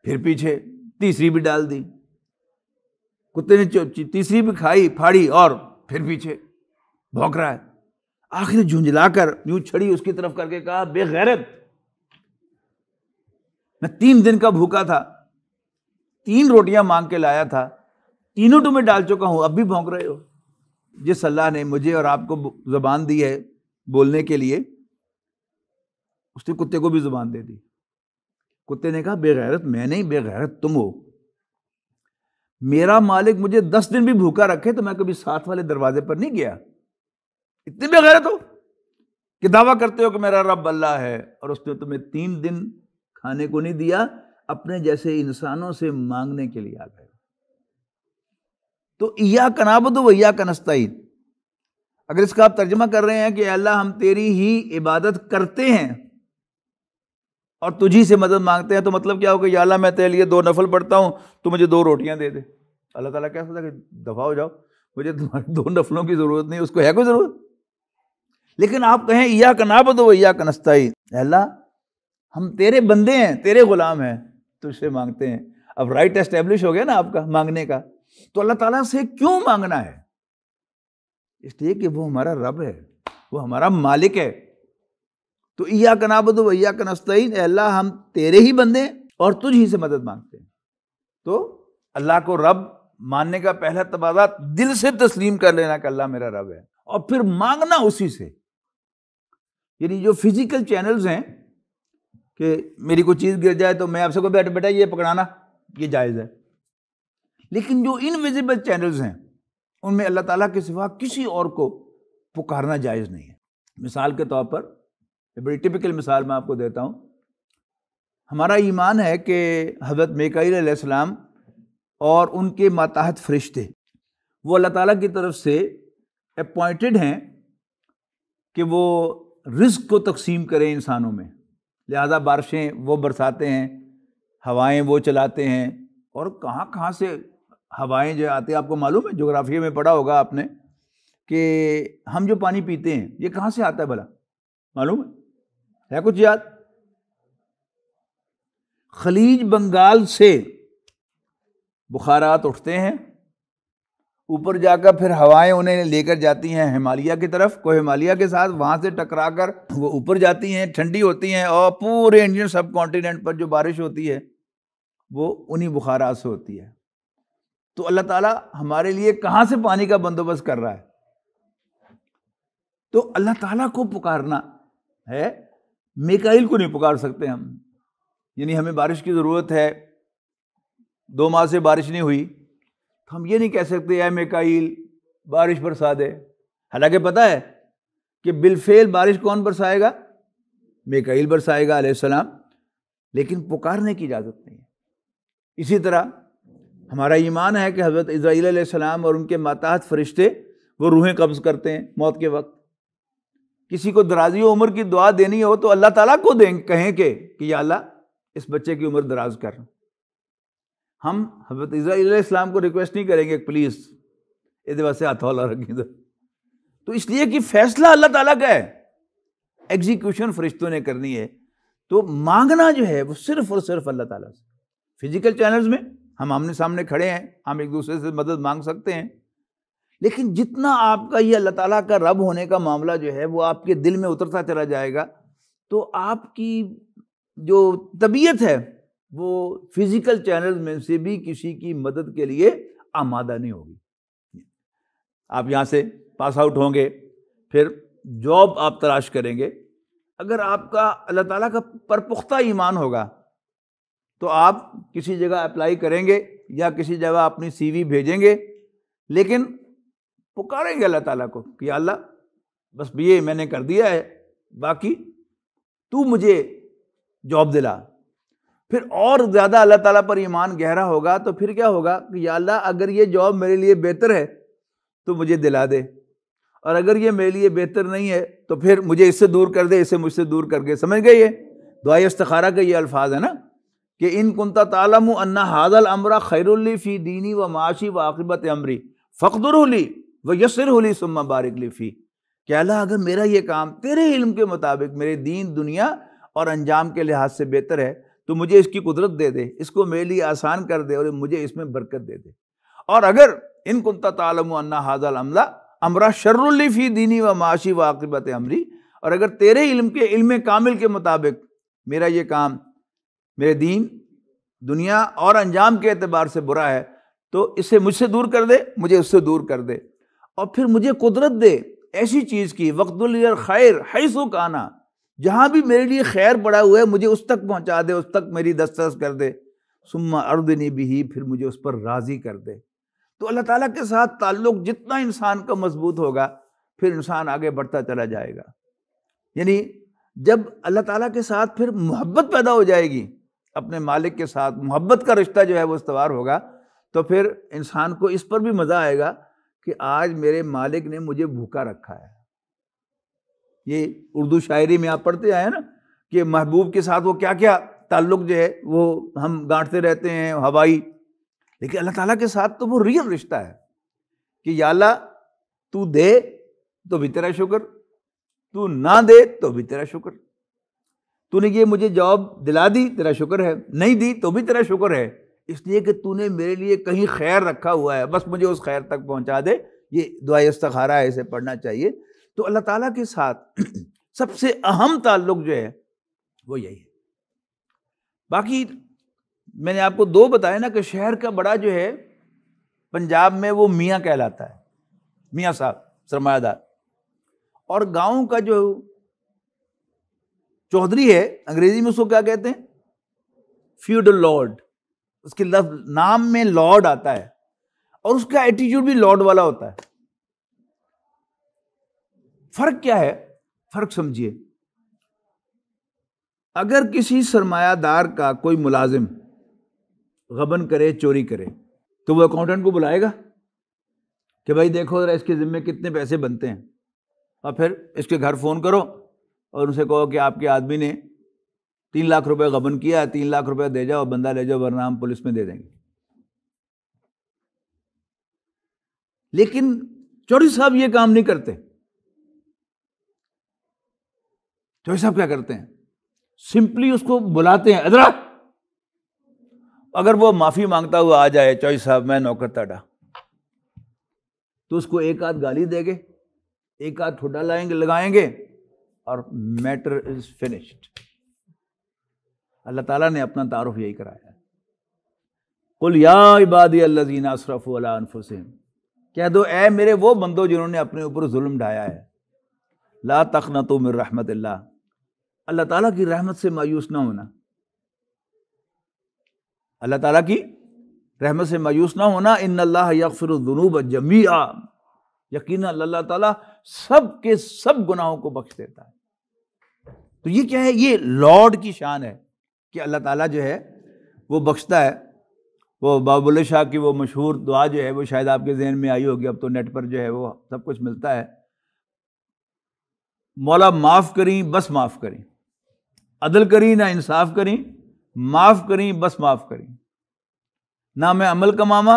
Speaker 1: پھر پیچھے تیسری بھی ڈال دی. کتے نے تیسری بھی کھائی پھاڑی اور پھر پیچھے بھونک رہا ہے. آخر جھنجلا کر یوں چھڑی اس کی طرف کر کے کہا بے غیرت، میں 3 دن کا بھوکا تھا، 3 روٹیاں مانگ کے لایا تھا، تینوں تمہیں ڈال چکا ہوں، اب بھی بھونک رہے ہو. جس اللہ نے مجھے اور آپ کو زبان دی ہے بولنے کے لیے، اس نے کتے کو بھی زبان دے دی. کتے نے کہا بے غیرت میں نہیں، بے غیرت تم ہو. میرا مالک مجھے 10 دن بھی بھوکا رکھے تو میں کبھی ساتھ والے دروازے پر نہیں گیا. اتنے بے غیرت ہو کہ دعویٰ کرتے ہو کہ میرا رب اللہ ہے، اور اس نے تمہیں 3 دن کھانے کو نہیں دیا، اپنے جیسے انسانوں سے مانگنے کے لیے آ گئے. تو ایاک نعبد و ایاک نستعین، اگر اس کا آپ ترجمہ کر رہے ہیں کہ اے اللہ ہم تیری ہی عبادت کرتے ہیں اور تجھی سے مدد مانگتے ہیں، تو مطلب کیا ہو کہ یا اللہ میں تیرے لیے 2 نفل پڑھتا ہوں تو مجھے 2 روٹیاں دے دے. اللہ تعالیٰ کیا سوچا کہ دفع ہو جاؤ، مجھے تمہارے 2 نفلوں کی ضرورت نہیں، اس کو ہے کوئی ضرورت. لیکن آپ کہیں ایاک نعبد و ایاک نستعین، اے اللہ ہم تیرے بندے ہیں، تیرے غلام ہیں، تجھ سے مانگتے ہیں. اب رائٹ اسٹیبلش ہو گیا نا آپ کا مانگنے کا. تو اللہ تعالیٰ سے کیوں مانگنا ہے؟ اس لیے کہ وہ ہمارا رب ہے، وہ ہمارا مالک ہے. تو ایاک نعبد و ایاک نستعین، اے اللہ ہم تیرے ہی بندے ہیں اور تجھ ہی سے مدد مانگتے ہیں. تو اللہ کو رب ماننے کا پہلا تقاضا دل سے تسلیم کر لینا کہ اللہ میرا رب ہے، اور پھر مانگنا اسی سے. یعنی جو فزیکل چینلز ہیں کہ میری کوئی چیز گر جائے تو میں آپ سے کو بیٹا یہ پکڑانا، یہ جائز ہے. لیکن جو انویزیبل چینلز ہیں ان میں اللہ تعالیٰ کے سوا کسی اور کو پکارنا جائز نہیں ہے. مثال کے طور پر بڑی ٹپیکل مثال میں آپ کو دیتا ہوں. ہمارا ایمان ہے کہ حضرت میکائیل علیہ السلام اور ان کے ماتحت فرشتے وہ اللہ تعالیٰ کی طرف سے اپوائنٹڈ ہیں کہ وہ رزق کو تقسیم کریں انسانوں میں. لہذا بارشیں وہ برساتے ہیں، ہوائیں وہ چلاتے ہیں، اور کہاں کہاں سے ہوائیں جو آتے ہیں. آپ کو معلوم ہے، جغرافیہ میں پڑھا ہوگا آپ نے کہ ہم جو پانی پیتے ہیں یہ کہاں سے آتا ہے بھلا؟ معلوم ہے کچھ یاد؟ خلیج بنگال سے بخارات اٹھتے ہیں، اوپر جا کر پھر ہوائیں انہیں لے کر جاتی ہیں ہمالیہ کی طرف، کوہ ہمالیہ کے ساتھ، وہاں سے ٹکرا کر وہ اوپر جاتی ہیں، ٹھنڈی ہوتی ہیں، اور پورے انڈین سب کانٹیننٹ پر جو بارش ہوتی ہے وہ انہی بخارات سے ہوتی ہے. تو اللہ تعالیٰ ہمارے لیے کہاں سے پانی کا بندوبست کر رہا ہے؟ تو اللہ تعالیٰ کو پکارنا ہے، میکائیل کو نہیں پکار سکتے ہم. یعنی ہمیں بارش کی ضرورت ہے، 2 ماہ سے بارش نہیں ہوئی، تو ہم یہ نہیں کہہ سکتے اے میکائیل بارش برسا دے. حالانکہ پتہ ہے کہ بالفعل بارش کون برسائے گا؟ میکائیل برسائے گا علیہ السلام، لیکن پکارنے کی اجازت نہیں ہے. اسی طرح ہمارا ایمان ہے کہ حضرت عزرائیل علیہ السلام اور ان کے ماتحت فرشتے وہ روحیں قبض کرتے ہیں موت کے وقت. کسی کو درازی عمر کی دعا دینی ہو تو اللہ تعالیٰ کو کہیں کہ یا اللہ اس بچے کی عمر دراز کر. ہم حضرت عزرائیل علیہ السلام کو ریکویسٹ نہیں کریں گے پلیز یہ واسطے ہاتھ والا رکھیں. تو اس لیے کہ فیصلہ اللہ تعالیٰ کا ہے، ایگزیکیوشن فرشتوں نے کرنی ہے. تو مانگنا جو ہے وہ صرف اور صرف اللہ تعالیٰ سے. فزیکل چینلز میں ہم آمنے سامنے کھڑے ہیں، ہم ایک دوسرے سے مدد مانگ سکتے ہیں، لیکن جتنا آپ کا یہ اللہ تعالیٰ کا رب ہونے کا معاملہ جو ہے وہ آپ کے دل میں اترتا چلا جائے گا تو آپ کی جو طبیعت ہے وہ فزیکل چینل میں سے بھی کسی کی مدد کے لیے آمادہ نہیں ہوگی. آپ یہاں سے پاس آؤٹ ہوں گے، پھر جاب آپ تلاش کریں گے. اگر آپ کا اللہ تعالیٰ کا پرپختہ ایمان ہوگا تو آپ کسی جگہ اپلائی کریں گے یا کسی جگہ اپنی سی وی بھیجیں گے، لیکن پکاریں گے اللہ تعالیٰ کو کہ اللہ بس یہ میں نے کر دیا ہے، باقی تو مجھے جاب دلا. پھر اور زیادہ اللہ تعالیٰ پر ایمان گہرا ہوگا تو پھر کیا ہوگا کہ یا اللہ اگر یہ جاب میرے لیے بہتر ہے تو مجھے دلا دے، اور اگر یہ میرے لیے بہتر نہیں ہے تو پھر مجھے اس سے دور کر دے، اسے مجھ سے دور کر کے. سمجھ گئے؟ یہ دعائے استخارہ کے یہ الفاظ ہیں نا کہ ان کنت تعلم ان ھذا الامر خیر لی فی دینی و معاشی و عاقبت امری فاقدرہ لی ویسرہ لی ثم بارک لی فی، کہ اللہ اگر میرا یہ کام تیرے علم کے مطابق میرے دین دنیا اور انجام کے لحاظ سے بہتر ہے تو مجھے اس کی قدرت دے دے، اس کو میرے لیے آسان کر دے اور مجھے اس میں برکت دے دے، اور اگر ان کنت تعلم ان ھذا الامر شر لی فی دینی و معاشی و عاقبت امری، اور اگر تیرے علم کے علم کامل کے مطابق میرا یہ کام میرے دین دنیا اور انجام کے اعتبار سے برا ہے تو اسے مجھ سے دور کر دے، مجھے اس سے دور کر دے، اور پھر مجھے قدرت دے ایسی چیز کی وقت الخیر حیث کانا، جہاں بھی میرے لیے خیر پڑا ہوا ہے مجھے اس تک پہنچا دے، اس تک میری دسترس کر دے، ثم ارضنی بہ، پھر مجھے اس پر راضی کر دے۔ تو اللہ تعالیٰ کے ساتھ تعلق جتنا انسان کا مضبوط ہوگا پھر انسان آگے بڑھتا چلا جائے گا۔ یعنی جب اللہ تعالیٰ کے ساتھ پھر محبت پیدا ہو جائے گی، اپنے مالک کے ساتھ محبت کا رشتہ جو ہے وہ استوار ہوگا، تو پھر انسان کو اس پر بھی مزہ آئے گا کہ آج میرے مالک نے مجھے بھوکا رکھا ہے۔ یہ اردو شاعری میں آپ پڑھتے آئے نا کہ محبوب کے ساتھ وہ کیا کیا تعلق جو ہے وہ ہم گانٹتے رہتے ہیں ہوائی، لیکن اللہ تعالیٰ کے ساتھ تو وہ ریئل رشتہ ہے کہ یا اللہ تو دے تو بھی تیرا شکر، تو نہ دے تو بھی تیرا شکر، تو نے یہ مجھے جاب دلا دی تیرا شکر ہے، نہیں دی تو بھی تیرا شکر ہے، اس لیے کہ تو نے میرے لیے کہیں خیر رکھا ہوا ہے، بس مجھے اس خیر تک پہنچا دے۔ یہ دعائے استخارہ ہے، اسے پڑھنا چاہیے۔ تو اللہ تعالیٰ کے ساتھ سب سے اہم تعلق جو ہے وہ یہی ہے۔ باقی میں نے آپ کو دو بتایا نا کہ شہر کا بڑا جو ہے پنجاب میں وہ میاں کہلاتا ہے، میاں صاحب سرمایہ دار، اور گاؤں کا جو چودھری ہے انگریزی میں اس کو کیا کہتے ہیں؟ فیوڈل لارڈ، اس کے لفظ نام میں لارڈ آتا ہے اور اس کا ایٹیٹیوڈ بھی لارڈ والا ہوتا ہے۔ فرق کیا ہے؟ فرق سمجھیے، اگر کسی سرمایہ دار کا کوئی ملازم غبن کرے، چوری کرے، تو وہ اکاؤنٹنٹ کو بلائے گا کہ بھائی دیکھو ذرا اس کے ذمے کتنے پیسے بنتے ہیں، اور پھر اس کے گھر فون کرو اور ان سے کہو کہ آپ کے آدمی نے 3 لاکھ روپے غبن کیا ہے، 3 لاکھ روپے دے جاؤ، بندہ لے جاؤ ورنہ ہم پولیس میں دے دیں گے۔ لیکن چوری صاحب یہ کام نہیں کرتے۔ چوری صاحب کیا کرتے ہیں؟ سمپلی اس کو بلاتے ہیں، ادرا، اگر وہ معافی مانگتا ہوا آ جائے، چوری صاحب میں نوکر تاڑا، تو اس کو ایک آدھ گالی دے گے، ایک آدھ ٹھوڈا لگائیں گے اور میٹر از فنشڈ۔ اللہ تعالیٰ نے اپنا تعارف یہی کرایا ہے، قل یا عبادی الذین اسرفوا علی انفسہم، کہہ دو اے میرے وہ بندو جنہوں نے اپنے اوپر ظلم ڈھایا ہے، لا تقنطوا من رحمت اللہ، اللہ تعالیٰ کی رحمت سے مایوس نہ ہونا، اللہ تعالیٰ کی رحمت سے مایوس نہ ہونا، ان اللہ یغفر الذنوب جمیعا، یقینا اللہ تعالیٰ سب کے سب گناہوں کو بخش دیتا ہے۔ تو یہ کیا ہے؟ یہ لارڈ کی شان ہے کہ اللہ تعالیٰ جو ہے وہ بخشتا ہے۔ وہ بابا بلے شاہ کی وہ مشہور دعا جو ہے وہ شاید آپ کے ذہن میں آئی ہوگی، اب تو نیٹ پر جو ہے وہ سب کچھ ملتا ہے، مولا معاف کریں بس معاف کریں، عدل کریں نہ انصاف کریں، معاف کریں بس معاف کریں، نہ میں عمل کماما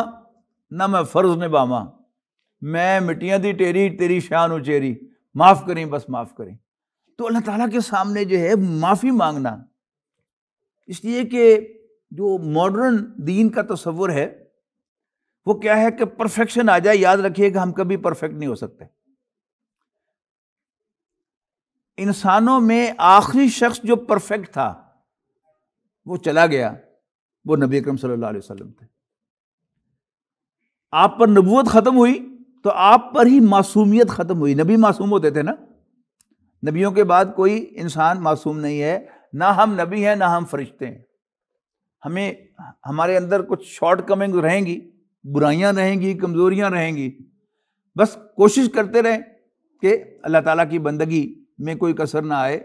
Speaker 1: نہ میں فرض نبھاما، میں مٹیاں دی ٹیری تیری شان اچیری، معاف کریں بس معاف کریں۔ تو اللہ تعالیٰ کے سامنے جو ہے معافی مانگنا، اس لیے کہ جو ماڈرن دین کا تصور ہے وہ کیا ہے کہ پرفیکشن آ جائے۔ یاد رکھیے کہ ہم کبھی پرفیکٹ نہیں ہو سکتے۔ انسانوں میں آخری شخص جو پرفیکٹ تھا وہ چلا گیا، وہ نبی اکرم صلی اللہ علیہ وسلم تھے۔ آپ پر نبوت ختم ہوئی تو آپ پر ہی معصومیت ختم ہوئی۔ نبی معصوم ہوتے تھے نا، نبیوں کے بعد کوئی انسان معصوم نہیں ہے، نہ ہم نبی ہیں نہ ہم فرشتے ہیں۔ ہمیں ہمارے اندر کچھ شارٹ کمنگ رہیں گی، برائیاں رہیں گی، کمزوریاں رہیں گی، بس کوشش کرتے رہیں کہ اللہ تعالیٰ کی بندگی میں کوئی کسر نہ آئے،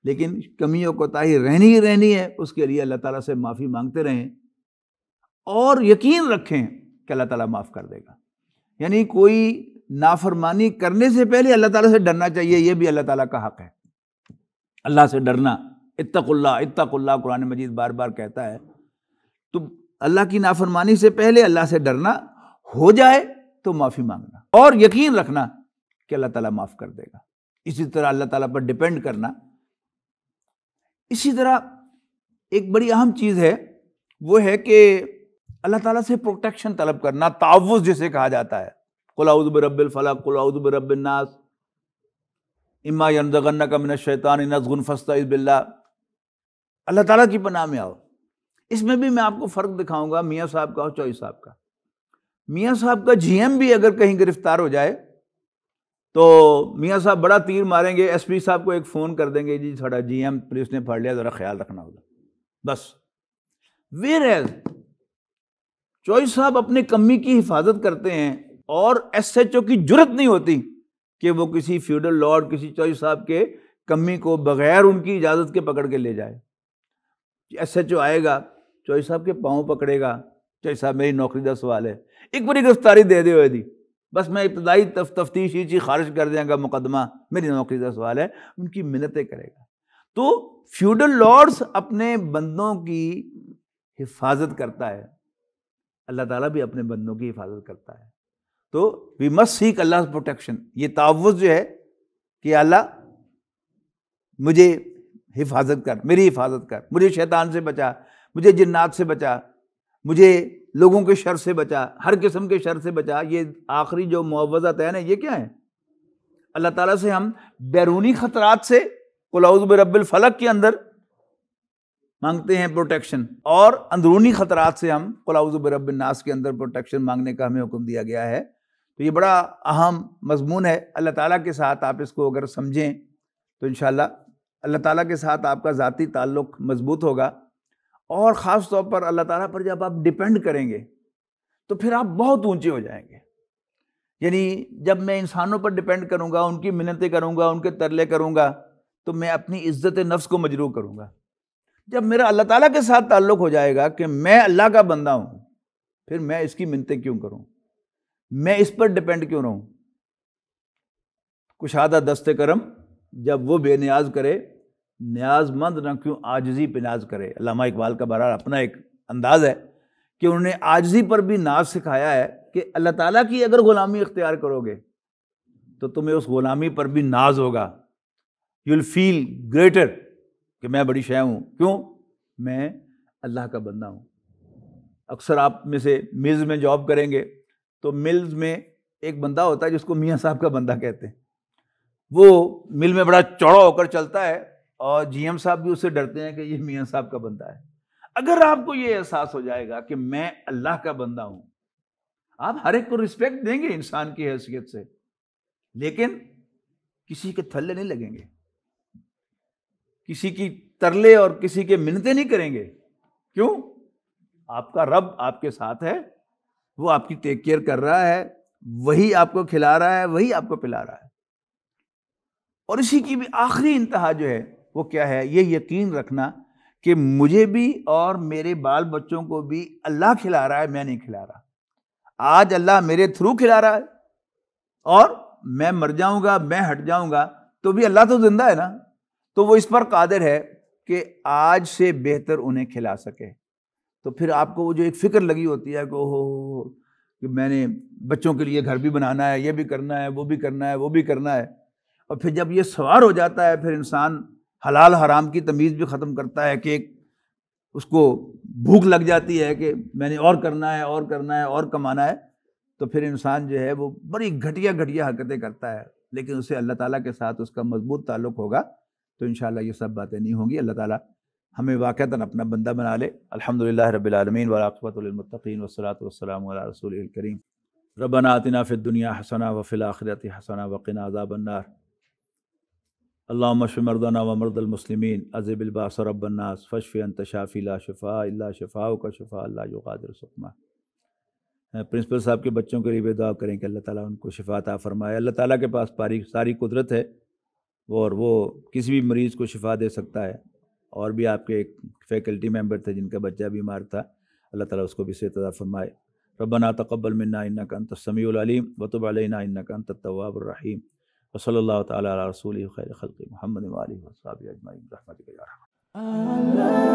Speaker 1: لیکن کمی و کوتاہی رہنی ہی رہنی ہے، اس کے لیے اللہ تعالیٰ سے معافی مانگتے رہیں اور یقین رکھیں کہ اللہ تعالیٰ معاف کر دے گا۔ یعنی کوئی نافرمانی کرنے سے پہلے اللہ تعالیٰ سے ڈرنا چاہیے، یہ بھی اللہ تعالیٰ کا حق ہے، اللہ سے ڈرنا اتق اللہ قرآن مجید بار بار کہتا ہے. تو اللہ کی نافرمانی سے پہلے اللہ سے ڈرنا، ہو جائے تو معافی مانگنا اور یقین رکھنا کہ اللہ تعالیٰ معاف کر دے گا. اسی طرح اللہ تعالیٰ پر ڈپینڈ کرنا. اسی طرح ایک بڑی اہم چیز ہے، وہ ہے کہ اللہ تعالیٰ سے پروٹیکشن طلب کرنا، تعوذ جسے کہا جاتا ہے. قل اعوذ برب الفلق، قل اعوذ برب الناس، اما ینزغنک من الشیطان نزغ فاستعذ باللہ. اللہ تعالیٰ کی پناہ میں آؤ. اس میں بھی میں آپ کو فرق دکھاؤں گا میاں صاحب کا اور چوئی صاحب کا. میاں صاحب کا جی ایم بھی اگر کہیں گرفتار ہو جائے تو میاں صاحب بڑا تیر ماریں گے، ایس پی صاحب کو ایک فون کر دیں گے، جی تھوڑا جی ایم پولیس نے پھڑ لیا، ذرا خیال رکھنا ہوگا، بس. ویئر چوئی صاحب اپنے کمی کی حفاظت کرتے ہیں اور ایس ایچ او کی جرت نہیں ہوتی کہ وہ کسی فیوڈل لارڈ، کسی چوئی صاحب کے کمی کو بغیر ان کی اجازت کے پکڑ کے لے جائے. ایس ایچ او آئے گا، چوئی صاحب کے پاؤں پکڑے گا، چوئی صاحب میری نوکری کا سوال ہے، ایک بڑی گرفتاری دے دے ہوئے دی، بس میں ابتدائی تفتیش ہی چیز خارج کر دیں گا مقدمہ، میری نوکری کا سوال ہے، ان کی منتیں کرے گا. تو فیوڈل لارڈز اپنے بندوں کی حفاظت کرتا ہے، اللہ تعالیٰ بھی اپنے بندوں کی حفاظت کرتا ہے. تو we must seek Allah protection. یہ تعوذ جو ہے کہ اللہ مجھے حفاظت کر، میری حفاظت کر، مجھے شیطان سے بچا، مجھے جنات سے بچا، مجھے لوگوں کے شر سے بچا، ہر قسم کے شر سے بچا. یہ آخری جو معوذات ہے نا، یہ کیا ہے؟ اللہ تعالیٰ سے ہم بیرونی خطرات سے قل اعوذ برب الفلق کے اندر مانگتے ہیں پروٹیکشن، اور اندرونی خطرات سے ہم قل اعوذ برب الناس کے اندر پروٹیکشن مانگنے کا ہمیں حکم دیا گیا ہے. تو یہ بڑا اہم مضمون ہے. اللہ تعالیٰ کے ساتھ آپ اس کو اگر سمجھیں تو انشاءاللہ اللہ تعالیٰ کے ساتھ آپ کا ذاتی تعلق مضبوط ہوگا. اور خاص طور پر اللہ تعالیٰ پر جب آپ ڈیپینڈ کریں گے تو پھر آپ بہت اونچے ہو جائیں گے. یعنی جب میں انسانوں پر ڈیپینڈ کروں گا، ان کی منتیں کروں گا، ان کے ترلے کروں گا، تو میں اپنی عزت نفس کو مجروح کروں گا. جب میرا اللہ تعالیٰ کے ساتھ تعلق ہو جائے گا کہ میں اللہ کا بندہ ہوں، پھر میں اس کی منتیں کیوں کروں، میں اس پر ڈیپینڈ کیوں رہوں. کشادہ دست کرم جب وہ بے نیاز کرے، نیاز مند نہ کیوں عاجزی پہ ناز کرے. علامہ اقبال کا بہرحال اپنا ایک انداز ہے کہ انہوں نے عاجزی پر بھی ناز سکھایا ہے کہ اللہ تعالیٰ کی اگر غلامی اختیار کرو گے تو تمہیں اس غلامی پر بھی ناز ہوگا. یو ول فیل گریٹر کہ میں بڑی شے ہوں. کیوں؟ میں اللہ کا بندہ ہوں. اکثر آپ میں سے ملز میں جاب کریں گے تو ملز میں ایک بندہ ہوتا ہے جس کو میاں صاحب کا بندہ کہتے ہیں. وہ مل میں بڑا چوڑا ہو کر چلتا ہے اور جی ایم صاحب بھی اس سے ڈرتے ہیں کہ یہ میاں صاحب کا بندہ ہے. اگر آپ کو یہ احساس ہو جائے گا کہ میں اللہ کا بندہ ہوں، آپ ہر ایک کو رسپیکٹ دیں گے انسان کی حیثیت سے، لیکن کسی کے تھلے نہیں لگیں گے، کسی کی ترلے اور کسی کے منتیں نہیں کریں گے. کیوں؟ آپ کا رب آپ کے ساتھ ہے، وہ آپ کی ٹیک کیئر کر رہا ہے، وہی آپ کو کھلا رہا ہے، وہی آپ کو پلا رہا ہے. اور اسی کی بھی آخری انتہا جو ہے وہ کیا ہے؟ یہ یقین رکھنا کہ مجھے بھی اور میرے بال بچوں کو بھی اللہ کھلا رہا ہے، میں نہیں کھلا رہا. آج اللہ میرے تھرو کھلا رہا ہے، اور میں مر جاؤں گا، میں ہٹ جاؤں گا تو بھی اللہ تو زندہ ہے نا، تو وہ اس پر قادر ہے کہ آج سے بہتر انہیں کھلا سکے. تو پھر آپ کو وہ جو ایک فکر لگی ہوتی ہے کہ میں نے بچوں کے لیے گھر بھی بنانا ہے، یہ بھی کرنا ہے، وہ بھی کرنا ہے، وہ بھی کرنا ہے، اور پھر جب یہ سوار ہو جاتا ہے پھر انسان حلال حرام کی تمیز بھی ختم کرتا ہے کہ اس کو بھوک لگ جاتی ہے کہ میں نے اور کرنا ہے، اور کرنا ہے، اور کمانا ہے. تو پھر انسان جو ہے وہ بڑی گھٹیا حرکتیں کرتا ہے. لیکن اسے اللہ تعالیٰ کے ساتھ اس کا مضبوط تعلق ہوگا تو انشاءاللہ یہ سب باتیں نہیں ہوں گی. اللہ تعالیٰ ہمیں واقعتاً اپنا بندہ بنا لے. الحمدللہ رب العالمین والعاقبۃ للمتقین والصلاۃ والسلام علی رسولہ الکریم. ربنا آتنا فی الدنیا حسنہ وفی الآخرۃ حسنہ وقنا عذاب النار. اللہم اشف مرضانا ومرضی المسلمین، اذہب الباس رب الناس، فاشف انت شافی لا شفاء الا شفاؤک شفاء لا یغادر سقما. پرنسپل صاحب کے بچوں کے لیے بھی دعا کریں کہ اللہ تعالیٰ ان کو شفا عطا فرمائے. اللہ تعالیٰ کے پاس ساری قدرت ہے اور وہ کسی بھی مریض کو شفا دے سکتا ہے. اور بھی آپ کے ایک فیکلٹی ممبر تھے جن کا بچہ بیمار تھا، اللہ تعالیٰ اس کو بھی صحت عطا فرمائے. ربنا تقبل منا انک انت السمیع العلیم وتب علینا انک انت التواب الرحیم. وصلی اللہ تعالیٰ علی رسولہ خیر خلق محمد وآلہ وصحبہ اجمعین برحمتک یا ارحم
Speaker 2: Allah